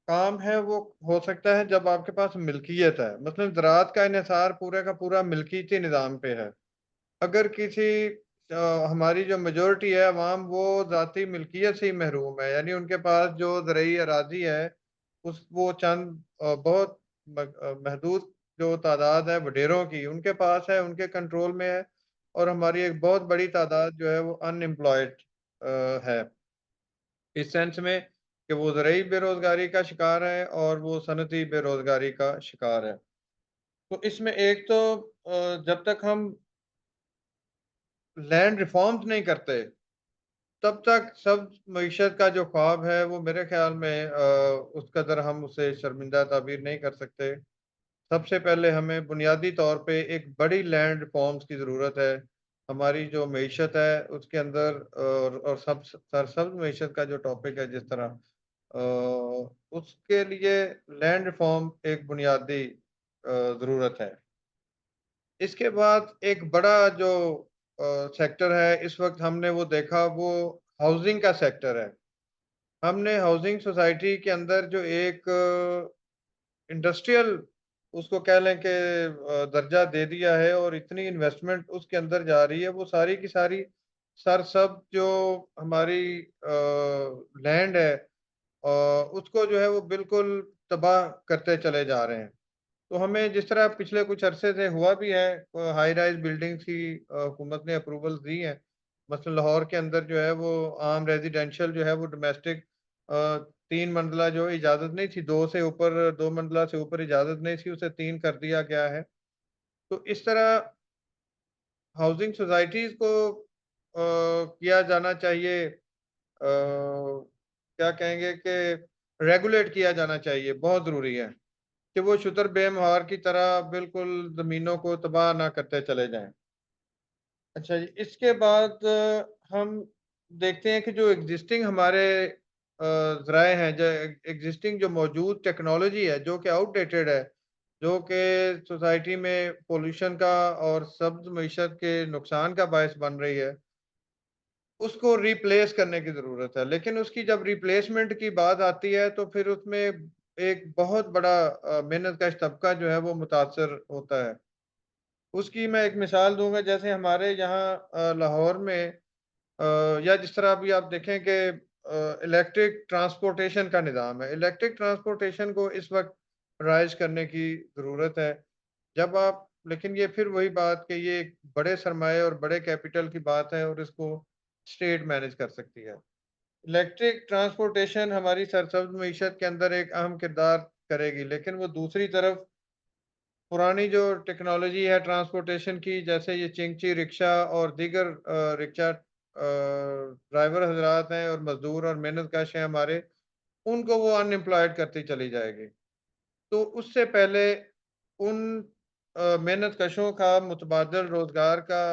کام ہے وہ ہو سکتا ہے جب آپ کے پاس ملکیت ہے، مثلا زراعت کا انحصار پورے کا پورا ملکیتی نظام پہ ہے۔ اگر کسی ہماری جو میجورٹی ہے عوام وہ ذاتی ملکیت سے ہی محروم ہے، یعنی ان کے پاس جو زرعی اراضی ہے وہ چند بہت محدود جو تعداد ہے وڈیروں کی ان کے پاس ہے، ان کے کنٹرول میں ہے، اور ہماری ایک بہت بڑی تعداد جو ہے وہ ان امپلائڈ ہے، اس سینس میں کہ وہ زرعی بے روزگاری کا شکار ہے اور وہ صنعتی بے روزگاری کا شکار ہے۔ تو اس میں ایک تو جب تک ہم لینڈ ریفارمز نہیں کرتے تب تک سب معیشت کا جو خواب ہے وہ میرے خیال میں اس قدر ہم اسے شرمندہ تعبیر نہیں کر سکتے۔ سب سے پہلے ہمیں بنیادی طور پہ ایک بڑی لینڈ ریفارمز کی ضرورت ہے۔ ہماری جو معیشت ہے اس کے اندر اور سرسبز معیشت کا جو ٹاپک ہے جس طرح اس کے لیے لینڈ ریفارم ایک بنیادی ضرورت ہے۔ اس کے بعد ایک بڑا جو سیکٹر ہے اس وقت ہم نے وہ دیکھا وہ ہاؤسنگ کا سیکٹر ہے۔ ہم نے ہاؤسنگ سوسائٹی کے اندر جو ایک انڈسٹریل اس کو کہہ لیں کہ درجہ دے دیا ہے، اور اتنی انویسٹمنٹ اس کے اندر جا رہی ہے، وہ ساری کی ساری سرسب جو ہماری لینڈ ہے اس کو جو ہے وہ بالکل تباہ کرتے چلے جا رہے ہیں۔ تو ہمیں جس طرح پچھلے کچھ عرصے سے ہوا بھی ہے، ہائی رائز بلڈنگز کی حکومت نے اپروولز دی ہیں، مثلا لاہور کے اندر جو ہے وہ عام ریزیڈینشل جو ہے وہ ڈومیسٹک 3 منزلہ جو اجازت نہیں تھی، 2 منزلہ سے اوپر اجازت نہیں تھی، اسے 3 کر دیا گیا ہے۔ تو اس طرح ہاؤسنگ سوسائٹیز کو کیا جانا چاہیے، کیا کہیں گے کہ ریگولیٹ کیا جانا چاہیے، بہت ضروری ہے کہ وہ شتر بے مہار کی طرح بالکل زمینوں کو تباہ نہ کرتے چلے جائیں۔ اچھا جی، اس کے بعد ہم دیکھتے ہیں کہ جو ایگزسٹنگ ہمارے ذرائع ہیں، جو ایگزسٹنگ جو موجود ٹیکنالوجی ہے جو کہ آؤٹ ڈیٹڈ ہے، جو کہ سوسائٹی میں پولوشن کا اور سبز معیشت کے نقصان کا باعث بن رہی ہے، اس کو ریپلیس کرنے کی ضرورت ہے۔ لیکن اس کی جب ریپلیسمنٹ کی بات آتی ہے تو پھر اس میں ایک بہت بڑا محنت کش طبقہ جو ہے وہ متاثر ہوتا ہے۔ اس کی میں ایک مثال دوں گا، جیسے ہمارے یہاں لاہور میں یا جس طرح ابھی آپ دیکھیں کہ الیکٹرک ٹرانسپورٹیشن کا نظام ہے، الیکٹرک ٹرانسپورٹیشن کو اس وقت رائج کرنے کی ضرورت ہے۔ جب آپ لیکن یہ پھر وہی بات کہ یہ ایک بڑے سرمایہ اور بڑے کیپٹل کی بات ہے، اور اس کو اسٹیٹ مینج کر سکتی ہے۔ الیکٹرک ٹرانسپورٹیشن ہماری سرسبز معیشت کے اندر ایک اہم کردار کرے گی، لیکن وہ دوسری طرف پرانی جو ٹیکنالوجی ہے ٹرانسپورٹیشن کی، جیسے یہ چنگچی رکشہ اور دیگر رکشہ ڈرائیور حضرات ہیں اور مزدور اور محنت کش ہیں ہمارے، ان کو وہ ان امپلائڈ کرتی چلی جائے گی۔ تو اس سے پہلے ان محنت کشوں کا متبادل روزگار کا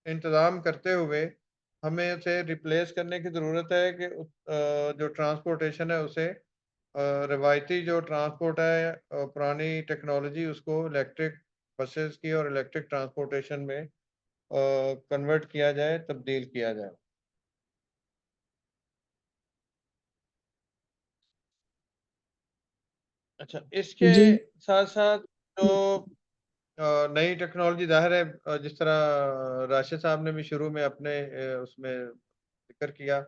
انتظام کرتے ہوئے ہمیں اسے ریپلیس کرنے کی ضرورت ہے کہ جو ٹرانسپورٹیشن ہے اسے روایتی جو ٹرانسپورٹ ہے پرانی ٹیکنالوجی اس کو الیکٹرک بسز کی اور الیکٹرک ٹرانسپورٹیشن میں کنورٹ کیا جائے، تبدیل کیا جائے۔ اچھا، اس کے جی ساتھ ساتھ جو نئی ٹیکنالوجی ظاہر ہے، جس طرح راشد صاحب نے بھی شروع میں اپنے اس میں ذکر کیا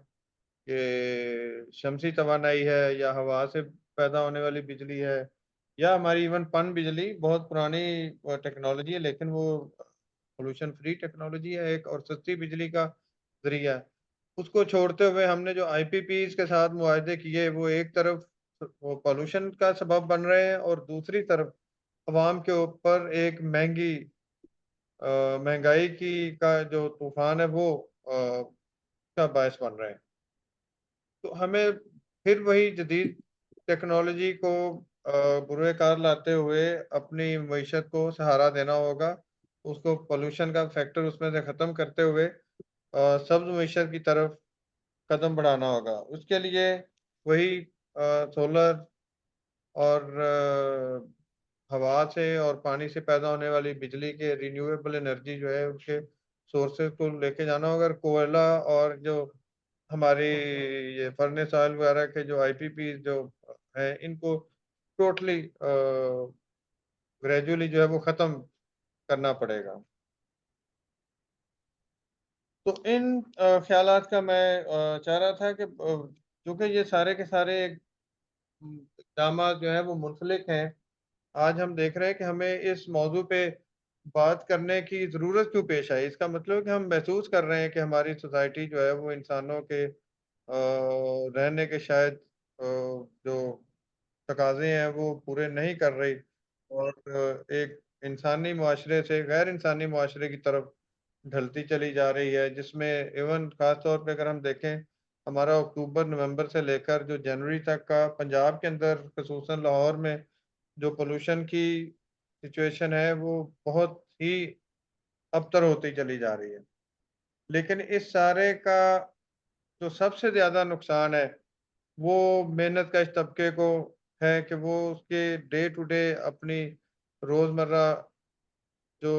کہ شمسی توانائی ہے یا ہوا سے پیدا ہونے والی بجلی ہے یا ہماری ایون پن بجلی، بہت پرانی ٹیکنالوجی ہے لیکن وہ پولوشن فری ٹیکنالوجی ہے ایک، اور سستی بجلی کا ذریعہ ہے۔ اس کو چھوڑتے ہوئے ہم نے جو آئی پی پیز کے ساتھ معاہدے کیے، وہ ایک طرف وہ پولوشن کا سبب بن رہے ہیں اور دوسری طرف عوام کے اوپر ایک مہنگائی کا جو طوفان ہے وہ کا باعث بن رہے ہیں۔ تو ہمیں پھر وہی جدید ٹیکنالوجی کو بروئے کار لاتے ہوئے اپنی معیشت کو سہارا دینا ہوگا، اس کو پولوشن کا فیکٹر اس میں سے ختم کرتے ہوئے سبز معیشت کی طرف قدم بڑھانا ہوگا۔ اس کے لیے وہی سولر اور ہوا سے اور پانی سے پیدا ہونے والی بجلی کے رینیویبل انرجی جو ہے اس کے سورسز کو لے کے جانا ہوگا، کوئلہ اور جو ہماری یہ فرنس آئل وغیرہ کے جو آئی پی پی جو ہیں ان کو ٹوٹلی گریجولی جو ہے وہ ختم کرنا پڑے گا۔ تو ان خیالات کا میں چاہ رہا تھا کہ چونکہ یہ سارے کے سارے اقدامات جو ہیں وہ منسلک ہیں، آج ہم دیکھ رہے ہیں کہ ہمیں اس موضوع پہ بات کرنے کی ضرورت کیوں پیش آئی۔ اس کا مطلب ہے کہ ہم محسوس کر رہے ہیں کہ ہماری سوسائٹی جو ہے وہ انسانوں کے رہنے کے شاید جو تقاضے ہیں وہ پورے نہیں کر رہی، اور ایک انسانی معاشرے سے غیر انسانی معاشرے کی طرف ڈھلتی چلی جا رہی ہے، جس میں ایون خاص طور پہ اگر ہم دیکھیں ہمارا اکتوبر نومبر سے لے کر جو جنوری تک کا پنجاب کے اندر خصوصاً لاہور میں جو پولوشن کی سچویشن ہے وہ بہت ہی ابتر ہوتی چلی جا رہی ہے۔ لیکن اس سارے کا جو سب سے زیادہ نقصان ہے وہ محنت کش طبقے کو ہے کہ وہ اس کے ڈے ٹو ڈے اپنی روزمرہ جو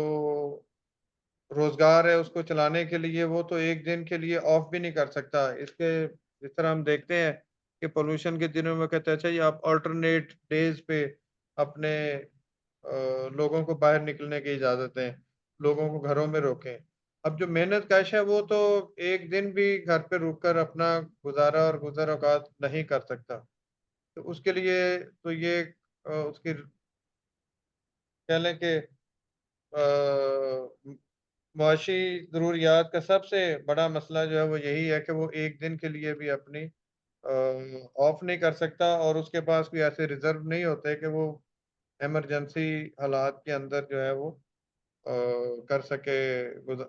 روزگار ہے اس کو چلانے کے لیے وہ تو ایک دن کے لیے آف بھی نہیں کر سکتا۔ جس طرح ہم دیکھتے ہیں کہ پولوشن کے دنوں میں کہتے ہیں اچھا یہ آپ آلٹرنیٹ ڈیز پہ اپنے لوگوں کو باہر نکلنے کی اجازت دیں، لوگوں کو گھروں میں روکیں۔ اب جو محنت کش ہے وہ تو ایک دن بھی گھر پہ رک کر اپنا گزارا اور گزر اوقات نہیں کر سکتا، تو اس کے لیے تو یہ اس کی کہہ لیں کہ معاشی ضروریات کا سب سے بڑا مسئلہ جو ہے وہ یہی ہے کہ وہ ایک دن کے لیے بھی اپنی آف نہیں کر سکتا، اور اس کے پاس کوئی ایسے ریزرو نہیں ہوتے کہ وہ ایمرجنسی حالات کے اندر جو ہے وہ کر سکے،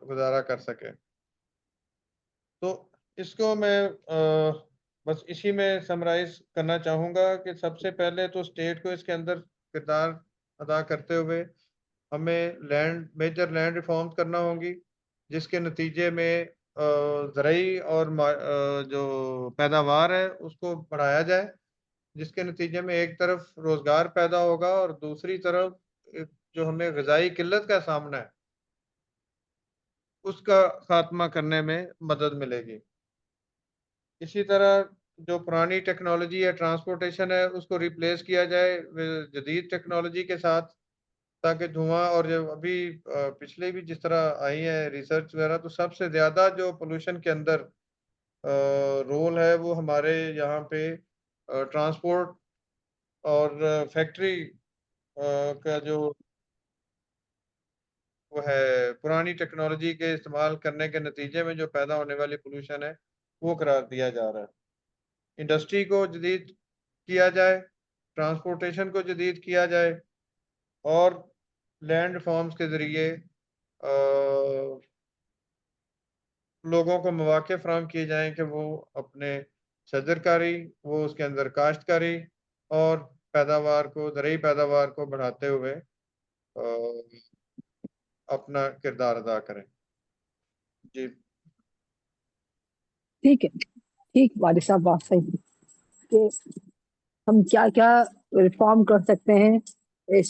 گزارا کر سکے۔ تو اس کو میں بس اسی میں سمرائز کرنا چاہوں گا کہ سب سے پہلے تو اسٹیٹ کو اس کے اندر کردار ادا کرتے ہوئے ہمیں میجر لینڈ ریفارمز کرنا ہوں گی، جس کے نتیجے میں زرعی اور جو پیداوار ہے اس کو بڑھایا جائے، جس کے نتیجے میں ایک طرف روزگار پیدا ہوگا اور دوسری طرف جو ہمیں غذائی قلت کا سامنا ہے اس کا خاتمہ کرنے میں مدد ملے گی۔ اسی طرح جو پرانی ٹیکنالوجی ہے ٹرانسپورٹیشن ہے اس کو ریپلیس کیا جائے جدید ٹیکنالوجی کے ساتھ، تاکہ دھواں اور جو ابھی پچھلے بھی جس طرح آئی ہیں ریسرچ وغیرہ، تو سب سے زیادہ جو پولوشن کے اندر رول ہے وہ ہمارے یہاں پہ ٹرانسپورٹ اور فیکٹری کا جو وہ ہے پرانی ٹیکنالوجی کے استعمال کرنے کے نتیجے میں جو پیدا ہونے والی پولوشن ہے وہ قرار دیا جا رہا ہے۔ انڈسٹری کو جدید کیا جائے، ٹرانسپورٹیشن کو جدید کیا جائے، اور لینڈ ریفارمز کے ذریعے لوگوں کو مواقع فراہم کیے جائیں کہ وہ اپنے شجرکاری، وہ اس کے اندر کاشتکاری اور پیداوار کو، زرعی پیداوار کو بڑھاتے ہوئے اپنا کردار ادا کریں۔ جی ٹھیک ہے، ٹھیک والد صاحب، بات صحیح کہ ہم کیا کیا ریفارم کر سکتے ہیں اس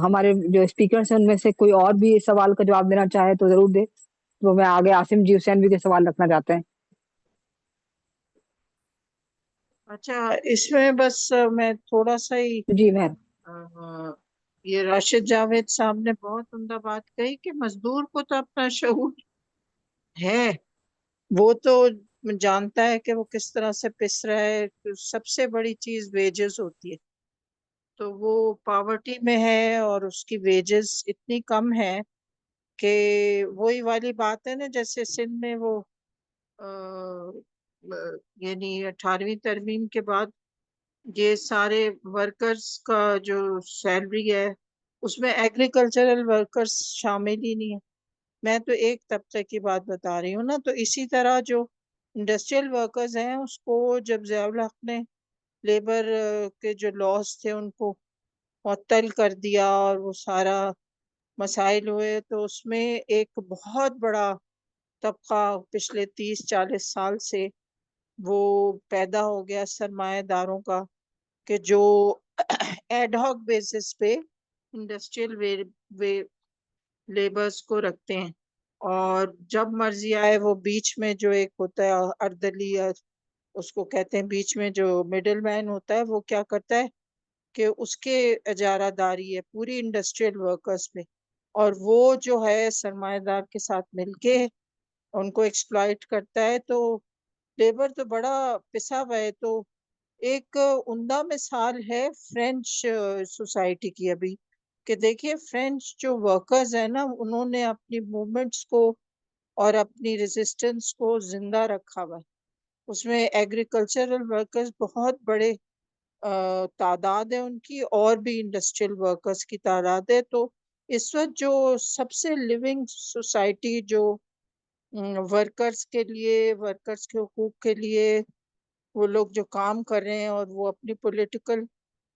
ہمارے جو اسپیکرس ہیں ان میں سے کوئی اور بھی اس سوال کا جواب دینا چاہے تو ضرور دے. تو میں آگے عاصم جی حسین بھی کے سوال رکھنا چاہتے ہیں. اچھا، اس میں بس میں تھوڑا سا ہی جی مہر. یہ راشد جاوید صاحب نے بہت عمدہ بات کہی کہ مزدور کو تو اپنا شعور ہے، وہ تو جانتا ہے کہ وہ کس طرح سے پس رہا ہے. سب سے بڑی چیز ویجز ہوتی ہے، تو وہ پاورٹی میں ہے اور اس کی ویجز اتنی کم ہے کہ وہی والی بات ہے نا، جیسے سندھ میں وہ یعنی 18ویں ترمیم کے بعد یہ سارے ورکرز کا جو سیلری ہے اس میں ایگریکلچرل ورکرز شامل ہی نہیں ہے. میں تو ایک طبقے کی بات بتا رہی ہوں نا. تو اسی طرح جو انڈسٹریل ورکرز ہیں اس کو جب ضیاء الحق نے لیبر کے جو لاس تھے ان کو معطل کر دیا اور وہ سارا مسائل ہوئے، تو اس میں ایک بہت بڑا طبقہ پچھلے 30-40 سال سے وہ پیدا ہو گیا سرمایہ داروں کا، کہ جو ایڈ ہاک بیسس پہ انڈسٹریل لیبرز کو رکھتے ہیں، اور جب مرضی آئے وہ بیچ میں جو ایک ہوتا ہے اردلی، اس کو کہتے ہیں بیچ میں جو مڈل مین ہوتا ہے، وہ کیا کرتا ہے کہ اس کے اجارہ داری ہے پوری انڈسٹریل ورکرز پہ، اور وہ جو ہے سرمایہ دار کے ساتھ مل کے ان کو ایکسپلائٹ کرتا ہے. تو لیبر تو بڑا پسا ہوا ہے. تو ایک عمدہ مثال ہے فرینچ سوسائٹی کی ابھی، کہ دیکھیے فرینچ جو ورکرز ہیں نا، انہوں نے اپنی موومنٹس کو اور اپنی ریزسٹنس کو زندہ رکھا ہوا ہے. اس میں ایگریکلچرل ورکرز بہت بڑے تعداد ہے ان کی، اور بھی انڈسٹریل ورکرز کی تعداد ہے. تو اس وقت جو سب سے لیونگ سوسائٹی جو ورکرز کے لیے، ورکرز کے حقوق کے لیے وہ لوگ جو کام کر رہے ہیں اور وہ اپنی پولیٹیکل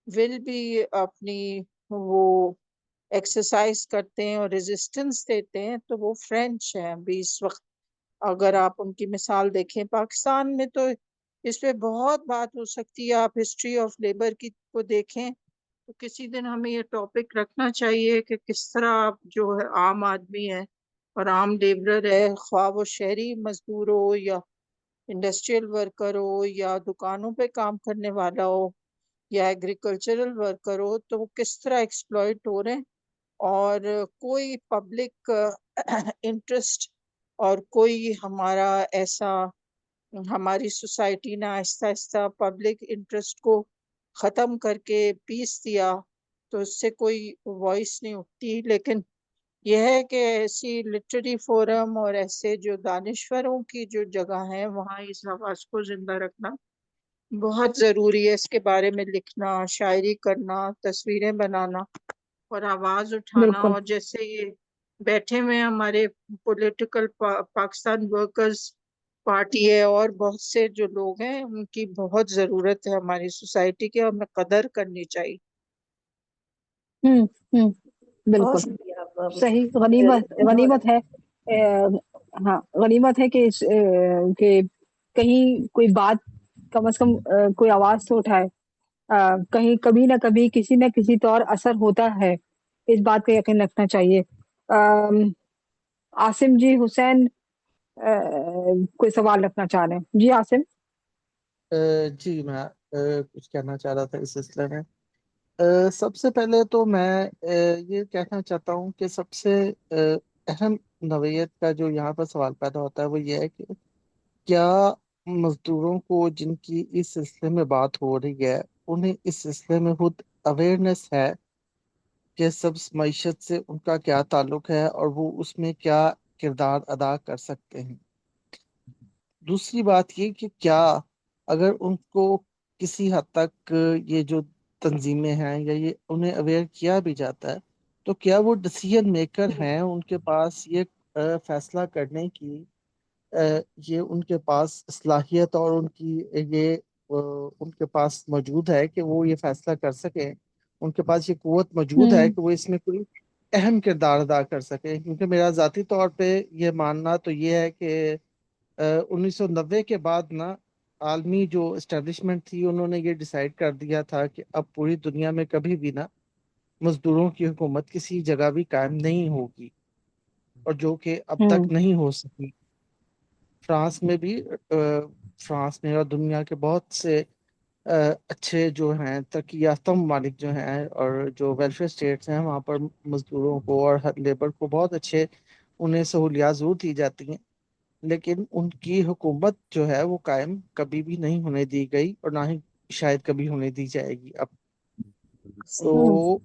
ول بھی اپنی وہ ایکسرسائز کرتے ہیں اور ریزسٹنس دیتے ہیں، تو وہ فرینچ ہیں ابھی اس وقت. اگر آپ ان کی مثال دیکھیں پاکستان میں تو اس پہ بہت بات ہو سکتی ہے. آپ ہسٹری آف لیبر کی کو دیکھیں تو کسی دن ہمیں یہ ٹاپک رکھنا چاہیے کہ کس طرح آپ جو ہے عام آدمی ہے اور عام لیبرر ہے، خواہ وہ شہری مزدور ہو یا انڈسٹریل ورکر ہو یا دکانوں پہ کام کرنے والا ہو یا ایگریکلچرل ورکر ہو، تو وہ کس طرح ایکسپلائٹ ہو رہے ہیں. اور کوئی پبلک انٹرسٹ اور کوئی ہمارا ایسا، ہماری سوسائٹی نے آہستہ آہستہ پبلک انٹرسٹ کو ختم کر کے پیس دیا، تو اس سے کوئی وائس نہیں اٹھتی. لیکن یہ ہے کہ ایسی لٹریری فورم اور ایسے جو دانشوروں کی جو جگہ ہے وہاں اس آواز کو زندہ رکھنا بہت ضروری ہے. اس کے بارے میں لکھنا، شاعری کرنا، تصویریں بنانا اور آواز اٹھانا. بالکل اور جیسے یہ بیٹھے ہوئے ہمارے پولیٹیکل پاکستان ورکرز پارٹی ہے اور بہت سے جو لوگ ہیں، ان کی بہت ضرورت ہے ہماری سوسائٹی کی، ہمیں قدر کرنی چاہیے. ہوں ہوں بہت بالکل شکریہ. صحیح. غنیمت ہے. ہاں غنیمت ہے کہ کہیں کوئی بات کم از کم کوئی آواز تو اٹھائے. کہیں کبھی نہ کبھی کسی نہ کسی طور اثر ہوتا ہے، اس بات کا یقین رکھنا چاہیے. عاصم جی حسین کوئی سوال رکھنا چاہ رہے ہیں. جی عاصم. جی میں کچھ کہنا چاہ رہا تھا اس سلسلے میں. سب سے پہلے تو میں یہ کہنا چاہتا ہوں کہ سب سے اہم نوعیت کا جو یہاں پر سوال پیدا ہوتا ہے وہ یہ ہے کہ کیا مزدوروں کو جن کی اس سلسلے میں بات ہو رہی ہے انہیں اس سلسلے میں خود اویئرنیس ہے کہ سبز معیشت سے ان کا کیا تعلق ہے اور وہ اس میں کیا کردار ادا کر سکتے ہیں. دوسری بات یہ کہ کیا اگر ان کو کسی حد تک یہ جو تنظیمیں ہیں یا یہ انہیں اویئر کیا بھی جاتا ہے تو کیا وہ ڈسیژن میکر ہیں، ان کے پاس یہ فیصلہ کرنے کی یہ ان کے پاس صلاحیت اور ان کی یہ ان کے پاس موجود ہے کہ وہ یہ فیصلہ کر سکیں، ان کے پاس یہ قوت موجود ہے کہ وہ اس میں کوئی اہم کردار ادا کر سکیں. کیونکہ میرا ذاتی طور پہ یہ ماننا تو یہ ہے کہ 1990 کے بعد نا عالمی جو اسٹیبلشمنٹ تھی انہوں نے یہ ڈیسائیڈ کر دیا تھا کہ اب پوری دنیا میں کبھی بھی نا مزدوروں کی حکومت کسی جگہ بھی قائم نہیں ہوگی، اور جو کہ اب ہوں تک نہیں ہو سکی۔ فرانس میں بھی فرانس میں اور دنیا کے بہت سے اچھے جو ہیں ترقی یافتہ ممالک جو ہیں اور جو ویلفیئر اسٹیٹس ہیں، وہاں پر مزدوروں کو اور لیبر کو بہت اچھے انہیں سہولیات ضرور دی جاتی ہیں، لیکن ان کی حکومت جو ہے وہ قائم کبھی بھی نہیں ہونے دی گئی، اور نہ ہی شاید کبھی ہونے دی جائے گی اب۔ ہوں تو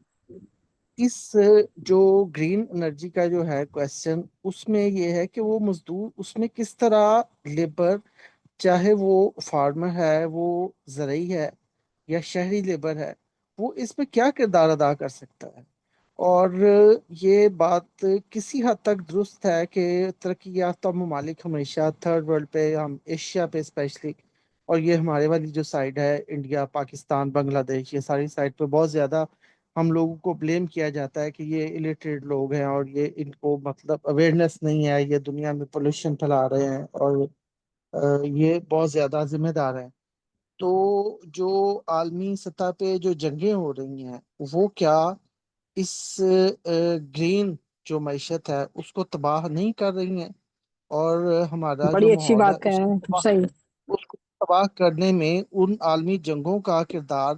اس جو گرین انرجی کا جو ہے کویسچن، اس میں یہ ہے کہ وہ مزدور اس میں کس طرح لیبر، چاہے وہ فارمر ہے، وہ زرعی ہے یا شہری لیبر ہے، وہ اس میں کیا کردار ادا کر سکتا ہے۔ اور یہ بات کسی حد تک درست ہے کہ ترقی یافتہ ممالک ہمیشہ تھرڈ ورلڈ پہ، ہم ایشیا پہ اسپیشلی، اور یہ ہمارے والی جو سائڈ ہے انڈیا، پاکستان، بنگلہ دیش، یہ ساری سائڈ پہ بہت زیادہ ہم لوگوں کو بلیم کیا جاتا ہے کہ یہ الٹریٹ لوگ ہیں، اور یہ ان کو مطلب اویئرنیس نہیں ہے، یہ دنیا میں پولوشن پھیلا رہے ہیں، اور یہ بہت زیادہ ذمہ دار ہیں۔ تو جو عالمی سطح پہ جو جنگیں ہو رہی ہیں، وہ کیا اس گرین جو معیشت ہے اس کو تباہ نہیں کر رہی ہیں، اور ہمارا جو بڑی اچھی ماحول ہے بات کہہ رہے ہیں، صحیح۔ اس کو تباہ کرنے میں ان عالمی جنگوں کا کردار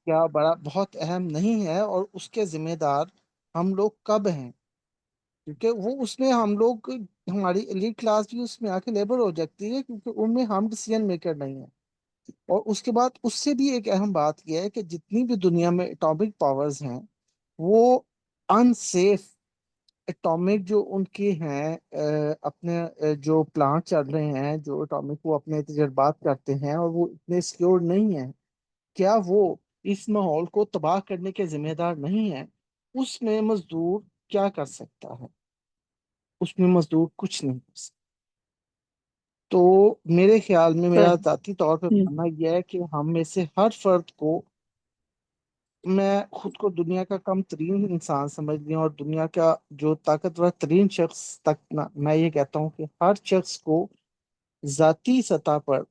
کیا بہت اہم نہیں ہے، اور اس کے ذمہ دار ہم لوگ کب ہیں؟ کیونکہ وہ اس میں ہم لوگ، ہماری ایلیٹ کلاس بھی اس میں آ کے لیبر ہو جاتی ہے، کیونکہ ان میں ہم ڈیسیژن میکر نہیں ہیں۔ اور اس کے بعد اس سے بھی ایک اہم بات یہ ہے کہ جتنی بھی دنیا میں اٹامک پاورز ہیں، وہ انسیف اٹامک جو ان کے ہیں اپنے جو پلانٹ چل رہے ہیں، جو اٹامک وہ اپنے تجربات کرتے ہیں، اور وہ اتنے سیکیور نہیں ہیں، کیا وہ اس ماحول کو تباہ کرنے کے ذمہ دار نہیں ہیں؟ اس میں مزدور کیا کر سکتا ہے؟ اس میں مزدور کچھ نہیں کر سکتا۔ تو میرے خیال میں، میرا ذاتی طور پہ ہوں ماننا یہ ہے کہ ہم میں سے ہر فرد کو، میں خود کو دنیا کا کم ترین انسان سمجھ لیا، اور دنیا کا جو طاقتور ترین شخص تک میں یہ کہتا ہوں کہ ہر شخص کو ذاتی سطح پر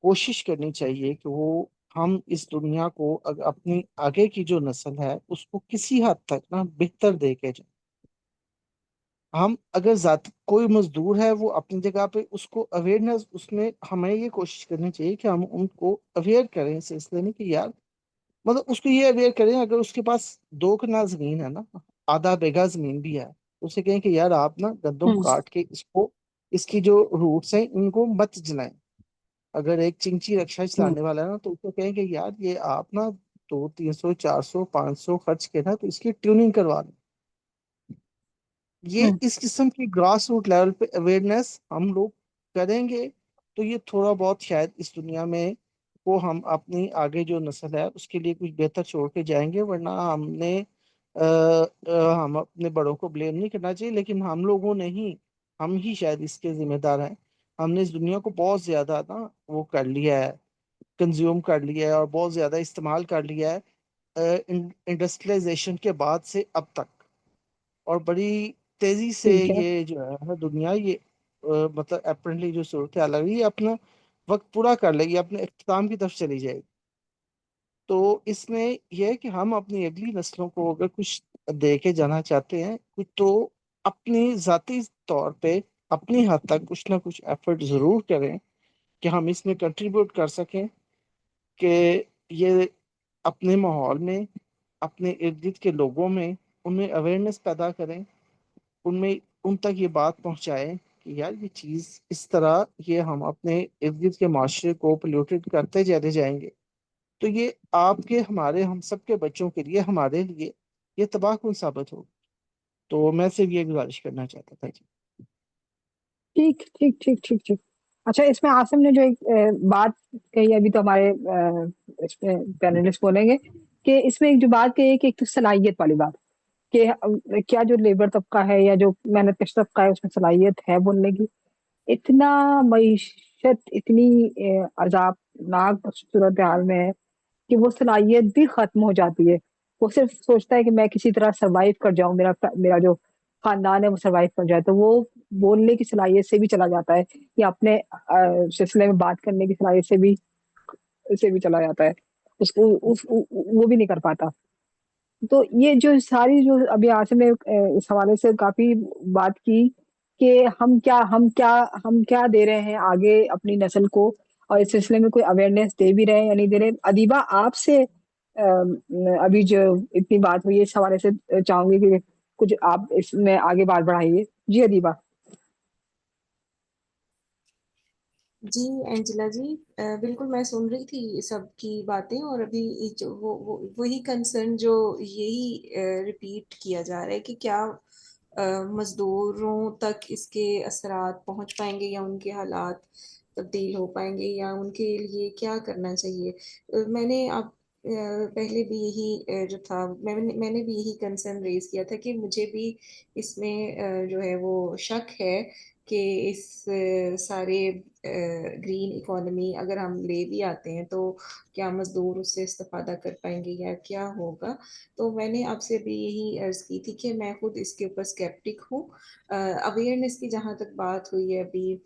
کوشش کرنی چاہیے کہ وہ، ہم اس دنیا کو اپنی آگے کی جو نسل ہے اس کو کسی حد تک بہتر دے کے جائیں۔ ہم اگر کوئی مزدور ہے وہ اپنی جگہ پہ، اس کو اویئرنیس، اس میں ہمیں یہ کوشش کرنی چاہیے کہ ہم ان کو اویئر کریں اس سلسلے میں کہ یار، مطلب اس کو یہ اویئر کریں، اگر اس کے پاس 2 کنال زمین ہے نا، آدھا بیگھہ زمین بھی ہے، اسے کہیں کہ یار آپ گندم ہوں کاٹ کے اس کی جو روٹس ہیں ان کو مت جلائیں۔ اگر ایک چنچی رکشا ہوں چلانے والا ہے نا، تو اس کو کہیں کہ یار یہ آپ 200 300 400 500 خرچ کے تو اس کی ٹیوننگ کروا لیں۔ یہ ہوں اس قسم کی گراس روٹ لیول پہ اویئرنیس ہم لوگ کریں گے تو یہ تھوڑا بہت شاید اس دنیا میں کو ہم اپنی آگے جو نسل ہے اس کے لیے کچھ بہتر چھوڑ کے جائیں گے۔ ورنہ ہم اپنے بڑوں کو بلیم نہیں کرنا چاہیے، لیکن ہم ہی شاید اس کے ذمہ دار ہیں۔ ہم نے اس دنیا کو بہت زیادہ وہ کر لیا ہے، کنزیوم کر لیا ہے، اور بہت زیادہ استعمال کر لیا ہے انڈسٹریلائزیشن کے بعد سے اب تک، اور بڑی تیزی سے ٹھیک ہے۔ یہ جو ہے دنیا، یہ مطلب اپرینٹلی جو صورت حال ہے، یہ اپنا وقت پورا کر لے گی، اپنے اختتام کی طرف چلی جائے گی۔ تو اس میں یہ ہے کہ ہم اپنی اگلی نسلوں کو اگر کچھ دے کے جانا چاہتے ہیں کچھ، تو اپنی ذاتی طور پہ اپنی حد تک کچھ نہ کچھ ایفرٹ ضرور کریں کہ ہم اس میں کنٹریبیوٹ کر سکیں کہ یہ اپنے ماحول میں، اپنے ارد گرد کے لوگوں میں، ان میں اویئرنیس پیدا کریں، ان تک یہ بات پہنچائیں کہ یار یہ چیز اس طرح، یہ ہم اپنے ارد گرد کے معاشرے کو پولیوٹیڈ کرتے چلے جائیں گے تو یہ آپ کے، ہمارے، ہم سب کے بچوں کے لیے، ہمارے لیے یہ تباہ کن ثابت ہو۔ تو میں سے بھی یہ گزارش کرنا چاہتا تھا جی۔ ٹھیک ٹھیک ٹھیک ٹھیک ٹھیک۔ اچھا، اس میں عاصم نے جو ایک بات کہی ابھی، تو ہمارے اس میں پینلسٹ بولیں گے کہ اس میں ایک جو بات کہی ہے کہ ایک تو صلاحیت والی بات، کہ کیا جو لیبر طبقہ ہے یا جو محنت کش طبقہ ہے اس میں صلاحیت ہے بولنے کی؟ اتنا معیشت اتنی عذابناک صورتحال میں ہے کہ وہ صلاحیت بھی ختم ہو جاتی ہے۔ وہ صرف سوچتا ہے کہ میں کسی طرح سروائیو کر جاؤں، میرا جو خاندان ہے وہ سروائیو کر جائے، تو وہ بولنے کی صلاحیت سے بھی چلا جاتا ہے، یا اپنے سلسلے میں بات کرنے کی صلاحیت سے بھی چلا جاتا ہے، وہ بھی نہیں کر پاتا۔ تو یہ جو ساری جو ابھی آج میں اس حوالے سے کافی بات کی کہ ہم کیا دے رہے ہیں آگے اپنی نسل کو، اور اس سلسلے میں کوئی اویئرنیس دے بھی رہے ہیں یا نہیں دے رہے. ادیبہ آپ سے ابھی جو اتنی بات ہوئی ہے اس حوالے سے چاہوں گی کہ کچھ آپ اس میں آگے بات بڑھائیے. جی ادیبہ. جی انجلا جی، بالکل میں سن رہی تھی سب کی باتیں، اور ابھی جو وہی کنسرن جو یہی ریپیٹ کیا جا رہا ہے کہ کیا مزدوروں تک اس کے اثرات پہنچ پائیں گے، یا ان کے حالات تبدیل ہو پائیں گے، یا ان کے لیے کیا کرنا چاہیے. میں نے اب پہلے بھی یہی جو تھا، میں نے بھی یہی کنسرن ریز کیا تھا کہ مجھے بھی اس میں جو ہے وہ شک ہے کہ اس سارے گرین اکانومی اگر ہم لے بھی آتے ہیں تو کیا مزدور اس سے استفادہ کر پائیں گے یا کیا ہوگا. تو میں نے آپ سے بھی یہی عرض کی تھی کہ میں خود اس کے اوپر اسکیپٹک ہوں. اویئرنیس کی جہاں تک بات ہوئی ہے ابھی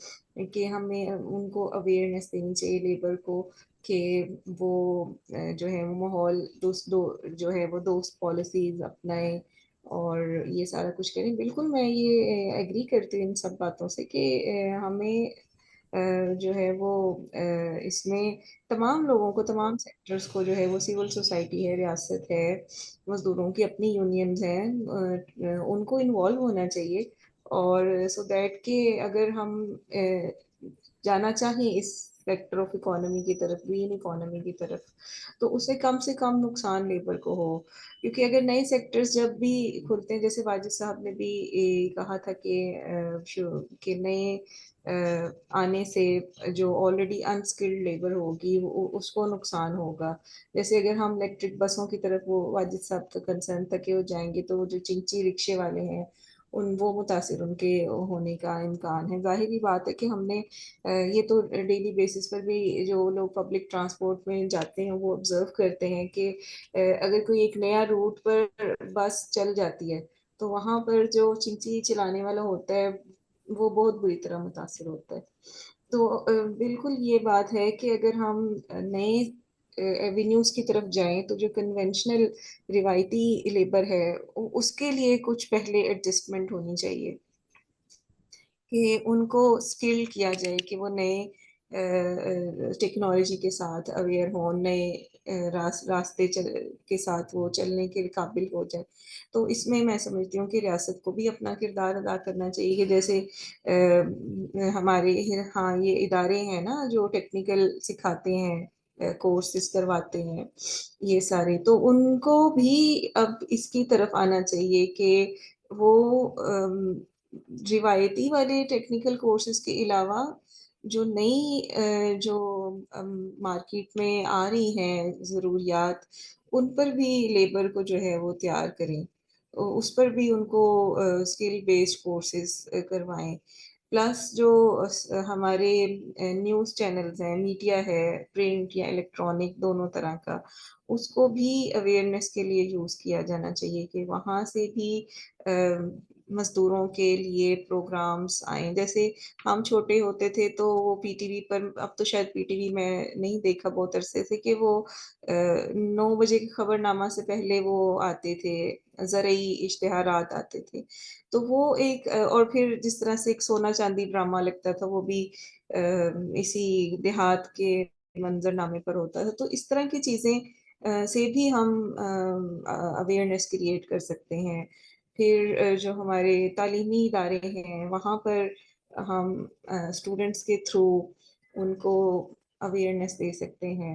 کہ ہمیں ان کو اویئرنیس دینی چاہیے لیبر کو کہ وہ جو ہے ماحول جو ہے وہ دوست پالیسیز اپنائیں اور یہ سارا کچھ کریں. بالکل میں یہ ایگری کرتی ہوں ان سب باتوں سے کہ ہمیں جو ہے وہ اس میں تمام لوگوں کو، تمام سیکٹرز کو جو ہے وہ سول سوسائٹی ہے، ریاست ہے، مزدوروں کی اپنی یونینز ہیں، ان کو انوالو ہونا چاہیے. اور سو دیٹ کہ اگر ہم جانا چاہیں اس سیکٹر آف اکانومی کی طرف، گرین اکانومی کی طرف، تو اسے کم سے کم نقصان لیبر کو ہو. کیونکہ اگر نئے سیکٹرز جب بھی کھلتے ہیں، جیسے واجد صاحب نے بھی کہا تھا کہ نئے آنے سے جو آلریڈی انسکلڈ لیبر ہوگی اس کو نقصان ہوگا. جیسے اگر ہم الیکٹرک بسوں کی طرف، وہ واجد صاحب کا کنسرن تک کہ وہ جائیں گے تو وہ جو چنچی رکشے والے ہیں وہ متاثر ان کے ہونے کا امکان ہے. ظاہری بات ہے کہ ہم نے یہ تو ڈیلی بیسس پر بھی جو لوگ پبلک ٹرانسپورٹ میں جاتے ہیں وہ آبزرو کرتے ہیں کہ اگر کوئی ایک نیا روٹ پر بس چل جاتی ہے تو وہاں پر جو چنچی چلانے والا ہوتا ہے وہ بہت بری طرح متاثر ہوتا ہے. تو بالکل یہ بات ہے کہ اگر ہم نئے ایونیوز کی طرف جائیں تو جو کنونشنل روایتی لیبر ہے اس کے لیے کچھ پہلے ایڈجسٹمنٹ ہونی چاہیے کہ ان کو اسکل کیا جائے کہ وہ نئے ٹیکنالوجی کے ساتھ اویئر ہوں، نئے راستے کے ساتھ وہ چلنے کے قابل ہو جائے. تو اس میں سمجھتی ہوں کہ ریاست کو بھی اپنا کردار ادا کرنا چاہیے کہ جیسے ہمارے ہاں یہ ادارے ہیں نا جو ٹیکنیکل سکھاتے ہیں، کورسز کرواتے ہیں یہ سارے، تو ان کو بھی اب اس کی طرف آنا چاہیے کہ وہ روایتی والے ٹیکنیکل کورسز کے علاوہ جو نئی جو مارکیٹ میں آ رہی ہیں ضروریات، ان پر بھی لیبر کو جو ہے وہ تیار کریں، اس پر بھی ان کو اسکل بیسڈ کورسز کروائیں. پلس جو ہمارے نیوز چینلز ہیں، میڈیا ہے، پرنٹ یا الیکٹرانک دونوں طرح کا، اس کو بھی اویئرنیس کے لیے یوز کیا جانا چاہیے کہ وہاں سے بھی مزدوروں کے لیے پروگرامز آئیں. جیسے ہم چھوٹے ہوتے تھے تو وہ پی ٹی وی پر، اب تو شاید پی ٹی وی میں نہیں دیکھا بہت عرصے سے، کہ وہ 9 بجے کی خبر نامہ سے پہلے وہ آتے تھے، زرعی اشتہارات آتے تھے. تو وہ ایک، اور پھر جس طرح سے ایک سونا چاندی ڈرامہ لگتا تھا وہ بھی اسی دیہات کے منظر نامے پر ہوتا تھا. تو اس طرح کی چیزیں سے بھی ہم اویئرنیس کریٹ کر سکتے ہیں. پھر جو ہمارے تعلیمی ادارے ہیں وہاں پر ہم اسٹوڈنٹس کے تھرو ان کو اویئرنیس دے سکتے ہیں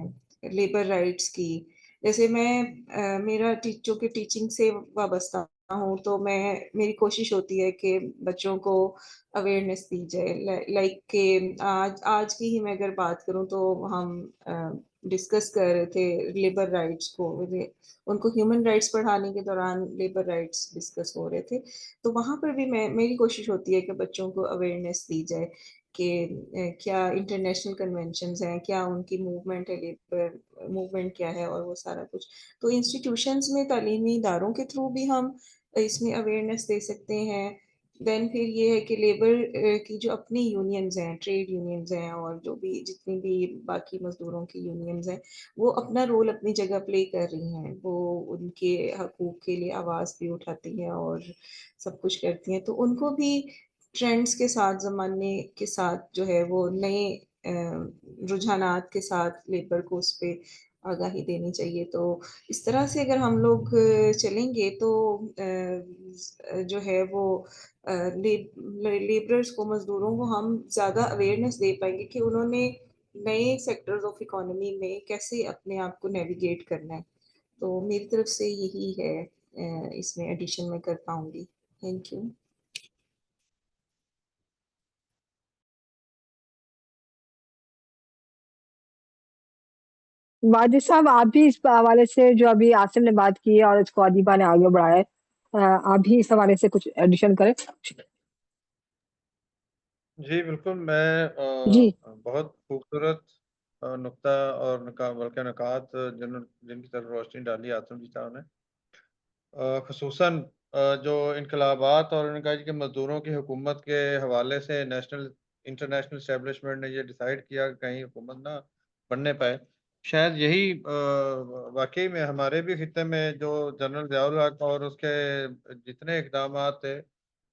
لیبر رائٹس کی. جیسے میرا چونکہ ٹیچنگ سے وابستہ ہوں تو میری کوشش ہوتی ہے کہ بچوں کو اویئرنیس دی جائے. لائک کہ آج کی ہی میں اگر بات کروں تو ہم ڈسکس کر رہے تھے لیبر رائٹس کو، ان کو ہیومن رائٹس پڑھانے کے دوران لیبر رائٹس ڈسکس ہو رہے تھے. تو وہاں پر بھی میری کوشش ہوتی ہے کہ بچوں کو اویئرنیس دی جائے کہ کیا انٹرنیشنل کنونشنز ہیں، کیا ان کی موومنٹ ہے، لیبر موومنٹ کیا ہے، اور وہ سارا کچھ. تو انسٹیٹیوشنز میں، تعلیمی اداروں کے تھرو بھی ہم اس میں اویئرنیس دے سکتے ہیں. دین پھر یہ ہے کہ لیبر کی جو اپنی یونینز ہیں، ٹریڈ یونینز ہیں، اور جو بھی جتنی بھی باقی مزدوروں کی یونینز ہیں، وہ اپنا رول اپنی جگہ پلے کر رہی ہیں. وہ ان کے حقوق کے لیے آواز بھی اٹھاتی ہیں اور سب کچھ کرتی ہیں. تو ان کو بھی ٹرینڈز کے ساتھ، زمانے کے ساتھ جو ہے وہ نئے رجحانات کے ساتھ لیبر کو اس پہ آگاہی دینی چاہیے. تو اس طرح سے اگر ہم لوگ چلیں گے تو جو ہے وہ لیبررز کو، مزدوروں کو ہم زیادہ اویئرنیس دے پائیں گے کہ انہوں نے نئے سیکٹرز آف اکانومی میں کیسے اپنے آپ کو نیویگیٹ کرنا ہے. تو میری طرف سے یہی ہے اس میں ایڈیشن میں کر پاؤں گی. Thank you. واجد صاحب آپ بھی اس حوالے سے، جو ابھی آصف نے بات کی ہے اور اس کو ادیبہ نے آگے بڑھایا ہے، آپ بھی اس حوالے سے کچھ ایڈیشن کریں. جی بالکل، میں جی بہت خوبصورت نقطہ اور بلکہ نکات جن کی طرف روشنی ڈالی آصف جی صاحب نے، خصوصاً جو انقلابات اور ان کا کہ مزدوروں کی حکومت کے حوالے سے انٹرنیشنل اسٹیبلشمنٹ نے یہ ڈیسائیڈ کیا کہ کہیں حکومت نہ بننے پائے. شاید یہی واقعی میں ہمارے بھی خطے میں جو جنرل ضیاء الحق اور اس کے جتنے اقدامات تھے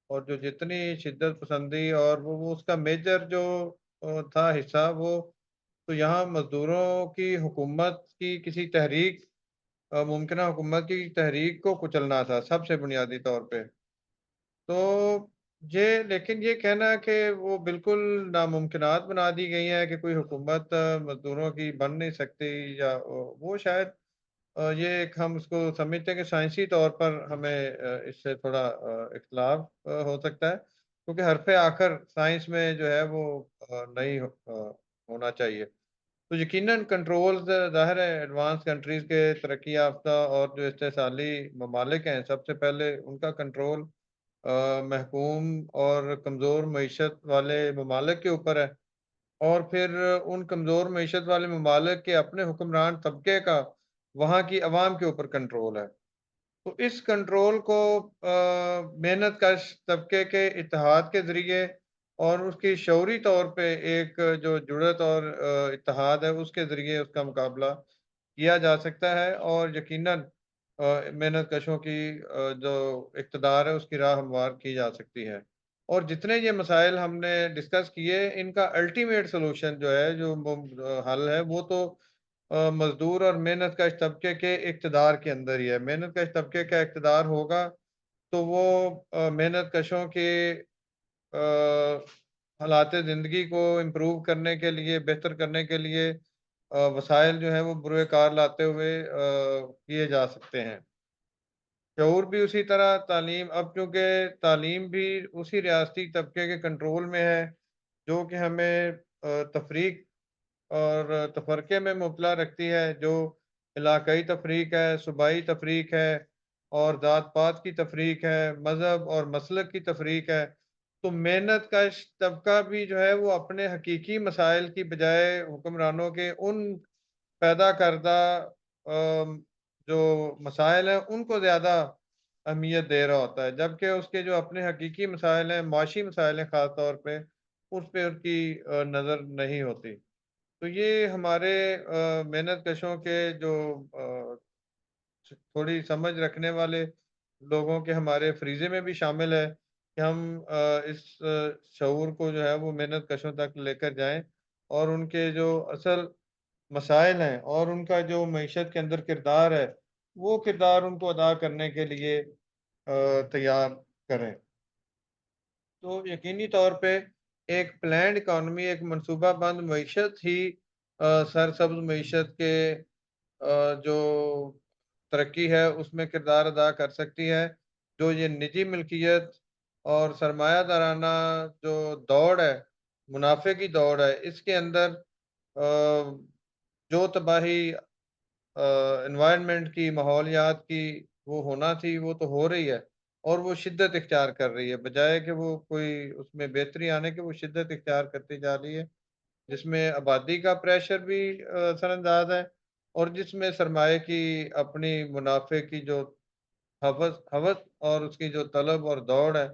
اور جو جتنی شدت پسندی اور وہ اس کا میجر جو تھا حصہ، وہ تو یہاں مزدوروں کی حکومت کی کسی تحریک، ممکنہ حکومت کی تحریک کو کچلنا تھا سب سے بنیادی طور پہ. تو لیکن یہ کہنا کہ وہ بالکل ناممکنات بنا دی گئی ہیں کہ کوئی حکومت مزدوروں کی بن نہیں سکتی، یا وہ شاید یہ ایک ہم اس کو سمجھتے ہیں کہ سائنسی طور پر ہمیں اس سے تھوڑا اختلاف ہو سکتا ہے، کیونکہ حرف آخر سائنس میں جو ہے وہ نہیں ہونا چاہیے. تو یقیناً کنٹرولز ظاہر ہے ایڈوانس کنٹریز کے ترقی یافتہ اور جو استحصالی ممالک ہیں، سب سے پہلے ان کا کنٹرول محکوم اور کمزور معیشت والے ممالک کے اوپر ہے، اور پھر ان کمزور معیشت والے ممالک کے اپنے حکمران طبقے کا وہاں کی عوام کے اوپر کنٹرول ہے. تو اس کنٹرول کو محنت کش طبقے کے اتحاد کے ذریعے اور اس کی شعوری طور پہ ایک جو جڑت اور اتحاد ہے، اس کے ذریعے اس کا مقابلہ کیا جا سکتا ہے، اور یقیناً محنت کشوں کی جو اقتدار ہے اس کی راہ ہموار کی جا سکتی ہے. اور جتنے یہ مسائل ہم نے ڈسکس کیے، ان کا الٹیمیٹ سولوشن جو ہے، جو حل ہے، وہ تو مزدور اور محنت کش طبقے کے اقتدار کے اندر ہی ہے. محنت کش طبقے کا اقتدار ہوگا تو وہ محنت کشوں کے حالات زندگی کو امپروو کرنے کے لیے، بہتر کرنے کے لیے وسائل جو ہیں وہ بروئے کار لاتے ہوئے کیے جا سکتے ہیں. شعور بھی اسی طرح، تعلیم، اب چونکہ تعلیم بھی اسی ریاستی طبقے کے کنٹرول میں ہے جو کہ ہمیں تفریق اور تفرقے میں مبتلا رکھتی ہے، جو علاقائی تفریق ہے، صوبائی تفریق ہے، اور ذات پات کی تفریق ہے، مذہب اور مسلک کی تفریق ہے. تو محنت کش طبقہ بھی جو ہے وہ اپنے حقیقی مسائل کی بجائے حکمرانوں کے ان پیدا کردہ جو مسائل ہیں ان کو زیادہ اہمیت دے رہا ہوتا ہے، جبکہ اس کے جو اپنے حقیقی مسائل ہیں، معاشی مسائل ہیں خاص طور پہ، اس پہ ان کی نظر نہیں ہوتی. تو یہ ہمارے محنت کشوں کے جو تھوڑی سمجھ رکھنے والے لوگوں کے ہمارے فریضے میں بھی شامل ہے کہ ہم اس شعور کو جو ہے وہ محنت کشوں تک لے کر جائیں، اور ان کے جو اصل مسائل ہیں اور ان کا جو معیشت کے اندر کردار ہے، وہ کردار ان کو ادا کرنے کے لیے تیار کریں. تو یقینی طور پہ ایک پلانڈ اکانومی، ایک منصوبہ بند معیشت ہی سرسبز معیشت کے جو ترقی ہے اس میں کردار ادا کر سکتی ہے. جو یہ نجی ملکیت اور سرمایہ دارانہ جو دوڑ ہے، منافع کی دوڑ ہے، اس کے اندر جو تباہی انوائرمنٹ کی، ماحولیات کی وہ ہونا تھی، وہ تو ہو رہی ہے، اور وہ شدت اختیار کر رہی ہے، بجائے کہ وہ کوئی اس میں بہتری آنے کے، وہ شدت اختیار کرتی جا رہی ہے، جس میں آبادی کا پریشر بھی اثر انداز ہے، اور جس میں سرمایہ کی اپنی منافع کی جو حوث اور اس کی جو طلب اور دوڑ ہے،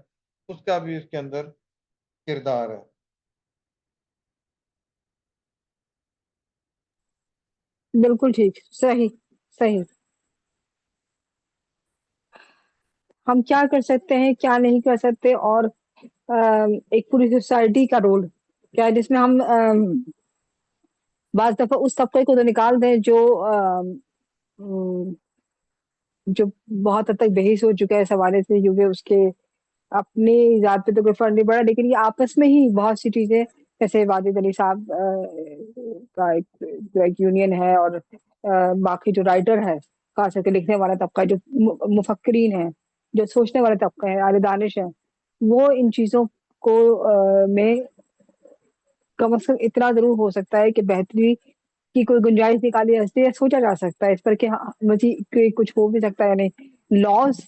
اس کا بھی اس کے اندر کردار ہے. بالکل ٹھیک، صحیح صحیح. ہم کیا کر سکتے ہیں، کیا نہیں کر سکتے، اور ایک پوری سوسائٹی کا رول کیا ہے جس میں ہم بعض دفعہ اس طبقے کو تو نکال دیں جو بہت حد تک بحث ہو چکا ہے اس حوالے سے، کیونکہ اس کے اپنی ذات پہ تو کوئی فرق نہیں پڑا، لیکن یہ آپس میں ہی بہت سی چیزیں، جیسے واجد علی صاحب کا جو ایک یونین ہے، اور باقی جو رائٹر ہے، خاص کر کے لکھنے والا طبقہ، جو مفکرین ہیں، جو سوچنے والے طبقہ ہیں، اہل دانش ہیں، وہ ان چیزوں کو میں کم از کم اتنا ضرور ہو سکتا ہے کہ بہتری کی کوئی گنجائش نکالی جا سکتی ہے، سوچا جا سکتا ہے اس پر کہ مزید کچھ ہو بھی سکتا ہے. یعنی لاز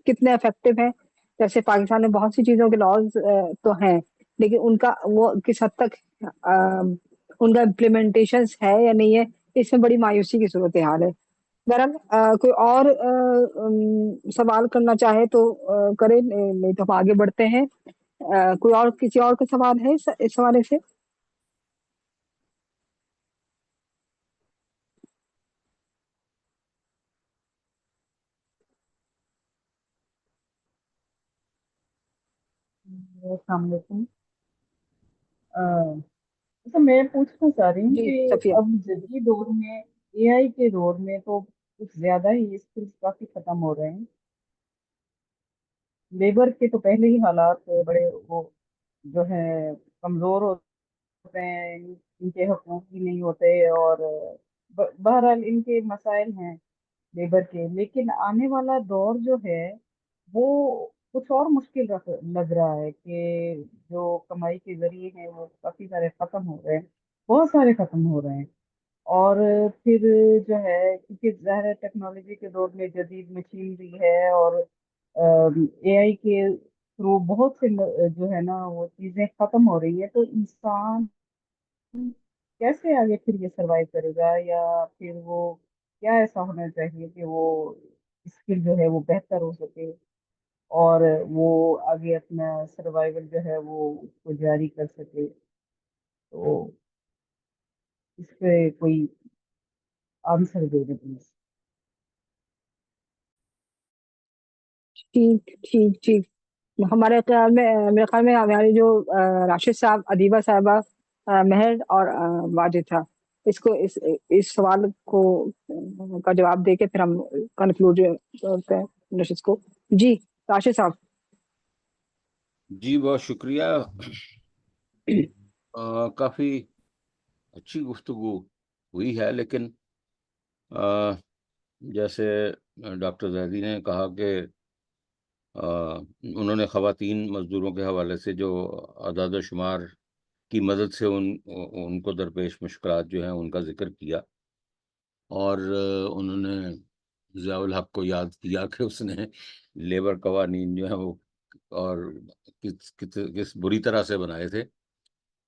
کتنے افیکٹو ہیں. جیسے پاکستان میں بہت سی چیزوں کے لاز تو ہیں، لیکن ان کا وہ کس حد تک ان کا امپلیمنٹیشن ہے یا نہیں ہے، اس میں بڑی مایوسی کی صورتحال ہے. بہرحال کوئی اور سوال کرنا چاہے تو کرے، نہیں تو ہم آگے بڑھتے ہیں. کوئی اور کسی اور کا سوال ہے اس حوالے سے؟ السلام علیکم. اچھا، میں پوچھنا چاہ رہی ہوں جی کہ صفیہ. اب جدید دور میں، اے آئی کے دور میں تو کچھ زیادہ ہی اسکلس کافی ختم ہو رہے ہیں. لیبر کے تو پہلے ہی حالات بڑے وہ جو ہے کمزور ہوتے ہیں، ان کے حقوق بھی نہیں ہوتے، اور بہرحال ان کے مسائل ہیں لیبر کے. لیکن آنے والا دور جو ہے وہ کچھ اور مشکل لگ رہا ہے کہ جو کمائی کے ذریعے ہیں وہ کافی سارے ختم ہو رہے ہیں، بہت سارے ختم ہو رہے ہیں. اور پھر جو ہے کیونکہ ظاہر ٹیکنالوجی کے دور میں جدید مشینری ہے، اور اے آئی کے تھرو بہت سے جو ہے نا وہ چیزیں ختم ہو رہی ہیں، تو انسان کیسے آگے پھر یہ سروائیو کرے گا، یا پھر وہ کیا ایسا ہونا چاہیے کہ وہ اسکل جو ہے وہ بہتر ہو سکے، اور وہ آگے اپنا سروائیول جو ہے وہ اس کو جاری کر سکے. تو اس پہ کوئی آنسر دے دیں پلیز. ٹھیک ٹھیک ٹھیک. ہمارے خیال میں، میرے خیال میں ہماری جو راشد صاحب، ادیبہ صاحبہ، مہر اور واجد تھا، اس کو اس سوال کو کا جواب دے کے پھر ہم کنکلوڈ کرتے ہیں نشست کو. جی راشد صاحب. جی بہت شکریہ. کافی اچھی گفتگو ہوئی ہے، لیکن جیسے ڈاکٹر زیدی نے کہا کہ انہوں نے خواتین مزدوروں کے حوالے سے جو اعداد و شمار کی مدد سے ان کو درپیش مشکلات جو ہیں ان کا ذکر کیا، اور انہوں نے ضیاء الحق کو یاد کیا کہ اس نے لیبر قوانین جو ہیں وہ اور کس بری طرح سے بنائے تھے.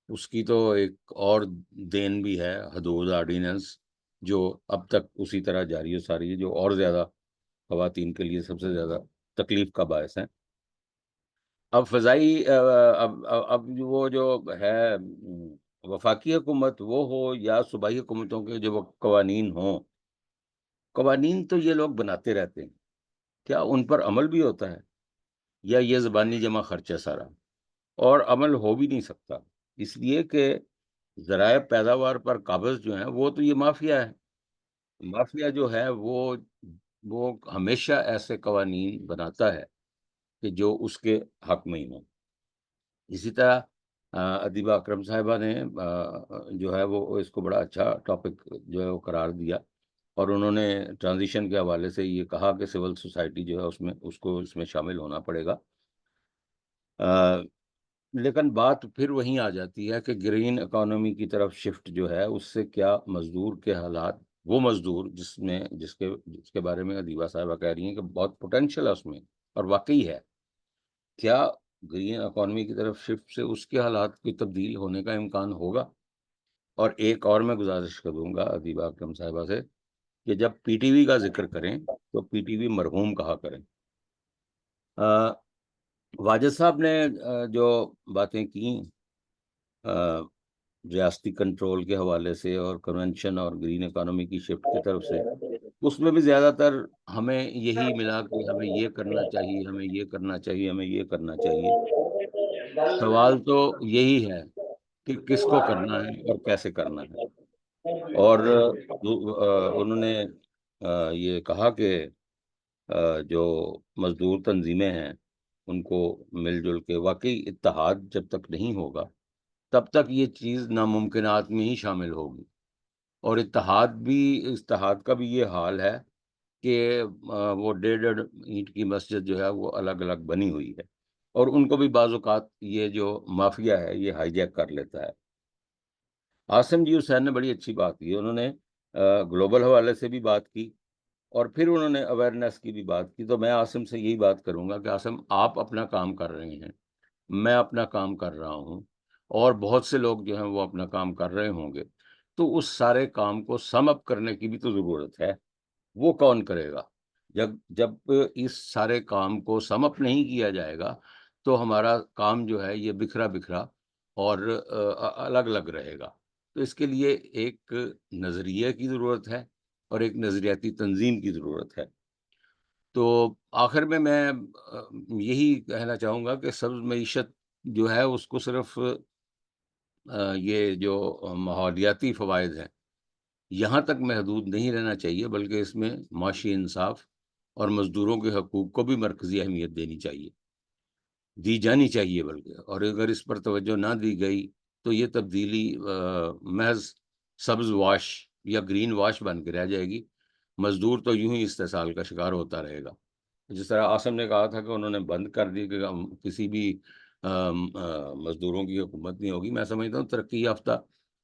اس کی تو ایک اور دین بھی ہے، حدود آرڈیننس، جو اب تک اسی طرح جاری و ساری ہے، جو اور زیادہ خواتین کے لیے سب سے زیادہ تکلیف کا باعث ہیں. اب فضائی اب وہ جو ہے وفاقی حکومت وہ ہو یا صوبائی حکومتوں کے جو قوانین ہوں، قوانین تو یہ لوگ بناتے رہتے ہیں، کیا ان پر عمل بھی ہوتا ہے، یا یہ زبانی جمع خرچ ہے سارا، اور عمل ہو بھی نہیں سکتا، اس لیے کہ ذرائع پیداوار پر قابض جو ہیں وہ تو یہ مافیا ہے. مافیا جو ہے وہ ہمیشہ ایسے قوانین بناتا ہے کہ جو اس کے حق میں ہی ہوں. اسی طرح ادیبہ اکرم صاحبہ نے جو ہے وہ اس کو بڑا اچھا ٹاپک جو ہے وہ قرار دیا، اور انہوں نے ٹرانزیشن کے حوالے سے یہ کہا کہ سول سوسائٹی جو ہے اس کو اس میں شامل ہونا پڑے گا. لیکن بات پھر وہیں آ جاتی ہے کہ گرین اکانومی کی طرف شفٹ جو ہے اس سے کیا مزدور کے حالات، وہ مزدور جس کے بارے میں ادیبہ صاحبہ کہہ رہی ہیں کہ بہت پوٹینشیل ہے اس میں، اور واقعی ہے، کیا گرین اکانومی کی طرف شفٹ سے اس کے حالات کی تبدیل ہونے کا امکان ہوگا؟ اور ایک اور میں گزارش کروں گا ادیبہ اکرم صاحبہ سے کہ جب پی ٹی وی کا ذکر کریں تو پی ٹی وی مرحوم کہا کریں. واجد صاحب نے جو باتیں کی ریاستی کنٹرول کے حوالے سے اور کنونشن اور گرین اکانومی کی شفٹ کی طرف سے، اس میں بھی زیادہ تر ہمیں یہی ملا کہ ہمیں یہ کرنا چاہیے، ہمیں یہ کرنا چاہیے، ہمیں یہ کرنا چاہیے۔ سوال تو یہی ہے کہ کس کو کرنا ہے اور کیسے کرنا ہے۔ اور انہوں نے یہ کہا کہ جو مزدور تنظیمیں ہیں ان کو مل جل کے، واقعی اتحاد جب تک نہیں ہوگا تب تک یہ چیز ناممکنات میں ہی شامل ہوگی۔ اور اتحاد کا بھی یہ حال ہے کہ وہ 1.5 اینٹ کی مسجد جو ہے وہ الگ الگ بنی ہوئی ہے، اور ان کو بھی بعض اوقات یہ جو مافیا ہے یہ ہائی جیک کر لیتا ہے۔ عاصم جی حسین نے بڑی اچھی بات کی، انہوں نے گلوبل حوالے سے بھی بات کی اور پھر انہوں نے اویئرنیس کی بھی بات کی۔ تو میں عاصم سے یہی بات کروں گا کہ عاصم، آپ اپنا کام کر رہے ہیں، میں اپنا کام کر رہا ہوں، اور بہت سے لوگ جو ہیں وہ اپنا کام کر رہے ہوں گے، تو اس سارے کام کو سم اپ کرنے کی بھی تو ضرورت ہے۔ وہ کون کرے گا؟ جب اس سارے کام کو سم اپ نہیں کیا جائے گا تو ہمارا کام جو ہے یہ بکھرا بکھرا اور الگ الگ رہے گا۔ تو اس کے لیے ایک نظریے کی ضرورت ہے اور ایک نظریاتی تنظیم کی ضرورت ہے۔ تو آخر میں یہی کہنا چاہوں گا کہ سبز معیشت جو ہے اس کو صرف یہ جو ماحولیاتی فوائد ہیں یہاں تک محدود نہیں رہنا چاہیے، بلکہ اس میں معاشی انصاف اور مزدوروں کے حقوق کو بھی مرکزی اہمیت دی جانی چاہیے بلکہ۔ اور اگر اس پر توجہ نہ دی گئی تو یہ تبدیلی محض سبز واش یا گرین واش بن کے رہ جائے گی، مزدور تو یوں ہی استحصال کا شکار ہوتا رہے گا۔ جس طرح عاصم نے کہا تھا کہ انہوں نے بند کر دی کہ کسی بھی مزدوروں کی حکومت نہیں ہوگی، میں سمجھتا ہوں ترقی یافتہ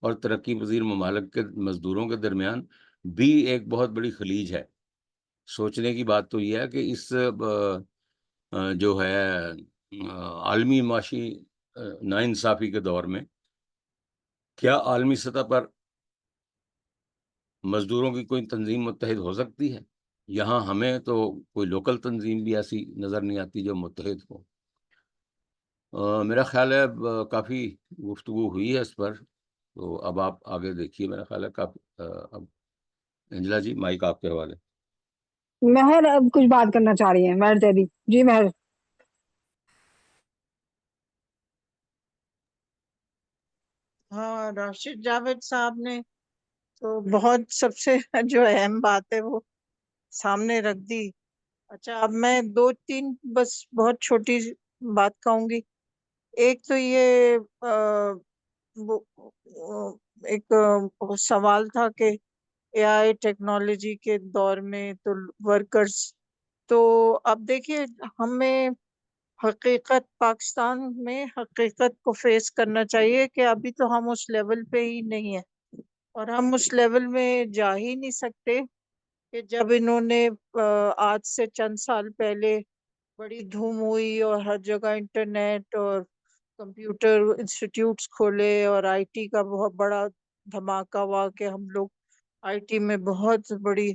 اور ترقی پذیر ممالک کے مزدوروں کے درمیان بھی ایک بہت بڑی خلیج ہے۔ سوچنے کی بات تو یہ ہے کہ اس جو ہے عالمی معاشی ناانصافی کے دور میں کیا عالمی سطح پر مزدوروں کی کوئی تنظیم متحد ہو سکتی ہے؟ یہاں ہمیں تو کوئی لوکل تنظیم بھی ایسی نظر نہیں آتی جو متحد ہو۔ میرا خیال ہے کافی گفتگو ہوئی ہے اس پر، تو اب آپ آگے دیکھیے۔ میرا خیال ہے کافی اب انجلا جی مائک آپ کے حوالے۔ مہر اب کچھ بات کرنا چاہ رہی ہیں، مہر دیدی جی۔ مہر ہاں، راشد جاوید صاحب نے تو بہت سب سے جو اہم بات ہے وہ سامنے رکھ دی۔ اچھا، اب میں 2-3 بس بہت چھوٹی بات کہوں گی۔ ایک تو یہ ایک سوال تھا کہ اے آئی ٹیکنالوجی کے دور میں تو ورکرز، تو اب دیکھیے ہمیں حقیقت پاکستان میں حقیقت کو فیس کرنا چاہیے کہ ابھی تو ہم اس لیول پہ ہی نہیں ہیں، اور ہم اس لیول میں جا ہی نہیں سکتے کہ جب انہوں نے آج سے چند سال پہلے بڑی دھوم ہوئی اور ہر جگہ انٹرنیٹ اور کمپیوٹر انسٹیٹیوٹس کھولے اور آئی ٹی کا بہت بڑا دھماکہ ہوا کہ ہم لوگ آئی ٹی میں بہت بڑی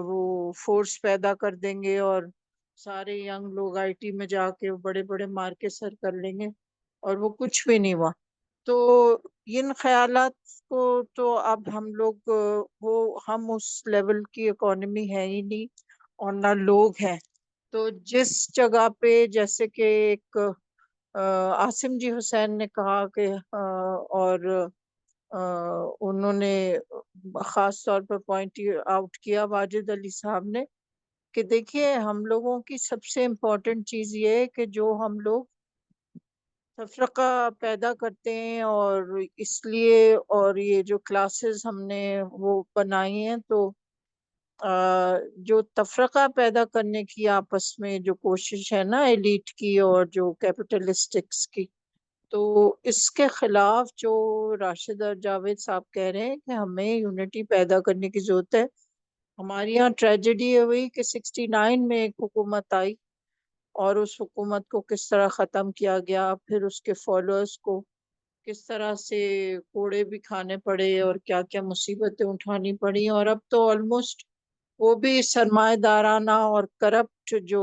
وہ فورس پیدا کر دیں گے اور سارے ینگ لوگ آئی ٹی میں جا کے بڑے بڑے مارکیٹ سر کر لیں گے، اور وہ کچھ بھی نہیں ہوا۔ تو ان خیالات کو تو اب ہم لوگ ہم اس لیول کی اکانومی ہے ہی نہیں اور نہ لوگ ہیں۔ تو جس جگہ پہ جیسے کہ ایک عاصم جی حسین نے کہا کہ اور انہوں نے خاص طور پر پوائنٹ آؤٹ کیا واجد علی صاحب نے کہ دیکھیے ہم لوگوں کی سب سے امپورٹنٹ چیز یہ ہے کہ جو ہم لوگ تفرقہ پیدا کرتے ہیں، اور اس لیے اور یہ جو کلاسز ہم نے وہ بنائی ہیں، تو جو تفرقہ پیدا کرنے کی آپس میں جو کوشش ہے نا ایلیٹ کی اور جو کیپٹلسٹکس کی، تو اس کے خلاف جو راشد اور جاوید صاحب کہہ رہے ہیں کہ ہمیں یونٹی پیدا کرنے کی ضرورت ہے۔ ہمارے یہاں ٹریجڈی ہوئی کہ 69 میں ایک حکومت آئی اور اس حکومت کو کس طرح ختم کیا گیا، پھر اس کے فالوئرز کو کس طرح سے کوڑے بھی کھانے پڑے اور کیا کیا مصیبتیں اٹھانی پڑی، اور اب تو آلموسٹ وہ بھی سرمایہ دارانہ اور کرپٹ جو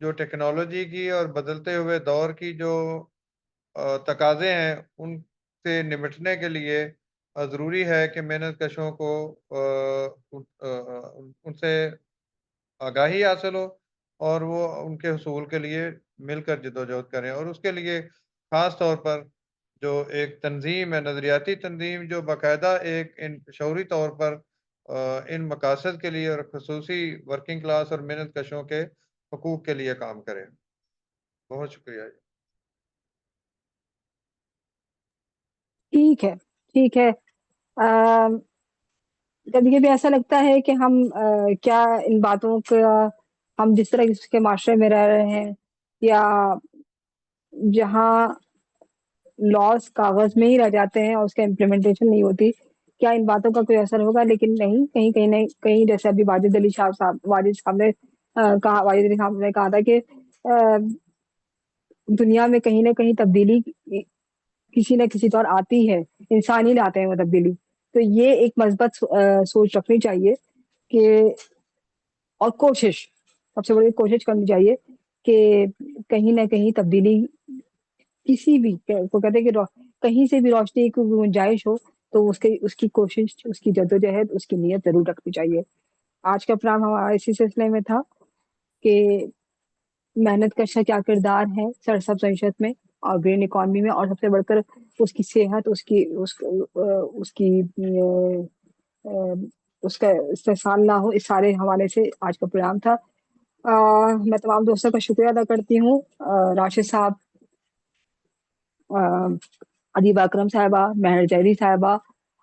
جو ٹیکنالوجی کی اور بدلتے ہوئے دور کی جو تقاضے ہیں ان سے نمٹنے کے لیے ضروری ہے کہ محنت کشوں کو ان سے آگاہی حاصل ہو اور وہ ان کے حصول کے لیے مل کر جدوجہد کریں، اور اس کے لیے خاص طور پر جو ایک تنظیم ہے، نظریاتی تنظیم، جو باقاعدہ ایک شعوری طور پر ان مقاصد کے لیے اور خصوصی ورکنگ کلاس اور محنت کشوں کے حقوق کے لیے کام کرے۔ بہت شکریہ۔ ٹھیک ہے، ٹھیک ہے۔ کبھی کبھی ایسا لگتا ہے کہ ہم کیا ان باتوں کا، ہم جس طرح اس کے معاشرے میں رہ رہے ہیں یا جہاں لاس کاغذ میں ہی رہ جاتے ہیں اور اس کا امپلیمنٹیشن نہیں ہوتی، کیا ان باتوں کا کوئی اثر ہوگا؟ لیکن نہیں، کہیں جیسے ابھی واجد علی صاحب نے کہا، واجد علی صاحب نے کہا تھا کہ دنیا میں کہیں نہ کہیں تبدیلی کسی نہ کسی طور آتی ہے، انسان ہی لاتے ہیں وہ تبدیلی۔ تو یہ ایک مثبت سوچ رکھنی چاہیے کہ، اور کوشش، سب سے بڑی کوشش کرنی چاہیے کہ کہیں نہ کہیں تبدیلی کسی بھی کو کہتے ہیں کہ کہیں سے بھی روشنی کی گنجائش ہو تو اس کی کوشش، اس کی جدوجہد، اس کی نیت ضرور رکھنی چاہیے۔ آج کا پروگرام ہمارا اسی سلسلے میں تھا کہ محنت کا کیا کردار ہے سرسبز معیشت میں اور گرین اکانومی میں، اور سب سے بڑھ کر اس کی صحت، اس کا استحصال نہ ہو، اس سارے حوالے سے آج کا پروگرام تھا۔ میں تمام دوستوں کا شکریہ ادا کرتی ہوں، راشد صاحب، ادیبہ اکرم صاحبہ، مہر جیری صاحبہ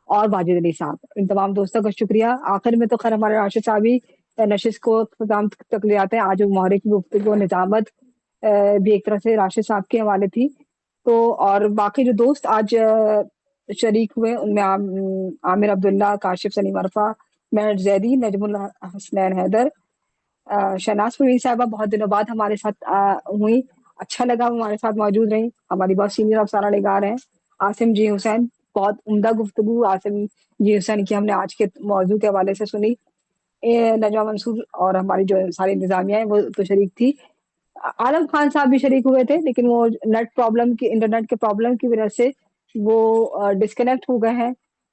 اور واجد علی صاحب، ان تمام دوستوں کا شکریہ۔ آخر میں تو خیر ہمارے راشد صاحب ہی نشست کو اختتام تک لے آتے ہیں۔ آج محرک کی گفتگو نظامت بھی ایک طرح سے راشد صاحب کے حوالے تھی۔ تو اور باقی جو دوست آج شریک ہوئے ان میں عامر عبداللہ، کاشف سلیم عرفہ، مہر زیدی، نجم الحسنین حیدر، شہناز پروین صاحبہ بہت دنوں بعد ہمارے ساتھ ہوئی، اچھا لگا وہ ہمارے ساتھ موجود رہی، ہماری بہت سینئر افسانہ نگار ہیں۔ عاصم جی حسین، بہت عمدہ گفتگو عاصم جی حسین کی ہم نے آج کے موضوع کے حوالے سے سنی۔ نجمہ منصور اور ہماری جو ساری انتظامیہ ہیں وہ تو شریک تھی۔ عالم خان صاحب بھی شریک ہوئے تھے لیکن وہ انٹرنیٹ کے پرابلم کی وجہ سے وہ ڈسکنیکٹ ہو گئے ہیں۔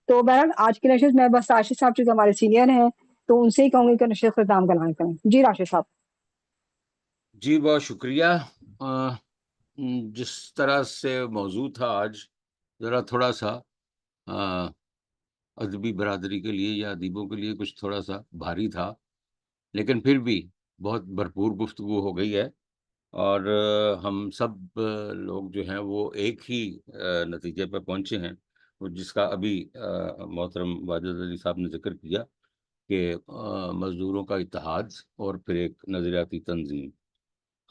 تو بہرحال آج کی نشست میں بس راشد صاحب چونکہ ہمارے سینئر ہیں تو ان سے ہی کہوں گی کہ نشست اختتام کا اعلان کریں۔ جی راشد صاحب۔ جی بہت شکریہ۔ جس طرح سے موضوع تھا آج ذرا تھوڑا سا ادبی برادری کے لیے یا ادیبوں کے لیے کچھ تھوڑا سا بھاری تھا، لیکن پھر بھی بہت بھرپور گفتگو ہو گئی ہے، اور ہم سب لوگ جو ہیں وہ ایک ہی نتیجے پہ پہنچے ہیں، جس کا ابھی محترم واجد علی صاحب نے ذکر کیا کہ مزدوروں کا اتحاد اور پھر ایک نظریاتی تنظیم۔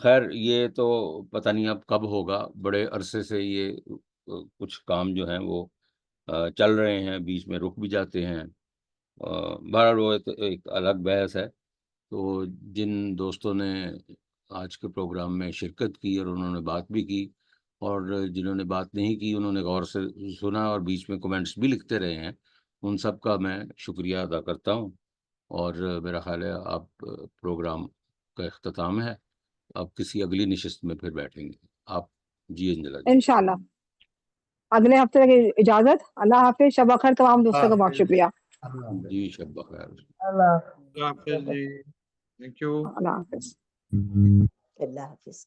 خیر یہ تو پتہ نہیں اب کب ہوگا، بڑے عرصے سے یہ کچھ کام جو ہیں وہ چل رہے ہیں، بیچ میں رک بھی جاتے ہیں، بہرحال وہ ایک الگ بحث ہے۔ تو جن دوستوں نے آج کے پروگرام میں شرکت کی اور انہوں نے بات بھی کی، اور جنہوں نے بات نہیں کی انہوں نے غور سے سنا اور بیچ میں کمنٹس بھی لکھتے رہے ہیں، ان سب کا میں شکریہ ادا کرتا ہوں۔ اور میرا خیال ہے اب پروگرام کا اختتام ہے، اب کسی اگلی نشست میں پھر بیٹھیں گے آپ۔ جی انجلا جی، انشاءاللہ اگلے ہفتے تک اجازت، اللہ حافظ، شب بخیر، تمام دوستوں کا بہت شکریہ۔ جی شب بخیر۔ اللہ اللہ حافظ جی، تھینک یو۔ اللہ حافظ۔ اللہ حافظ۔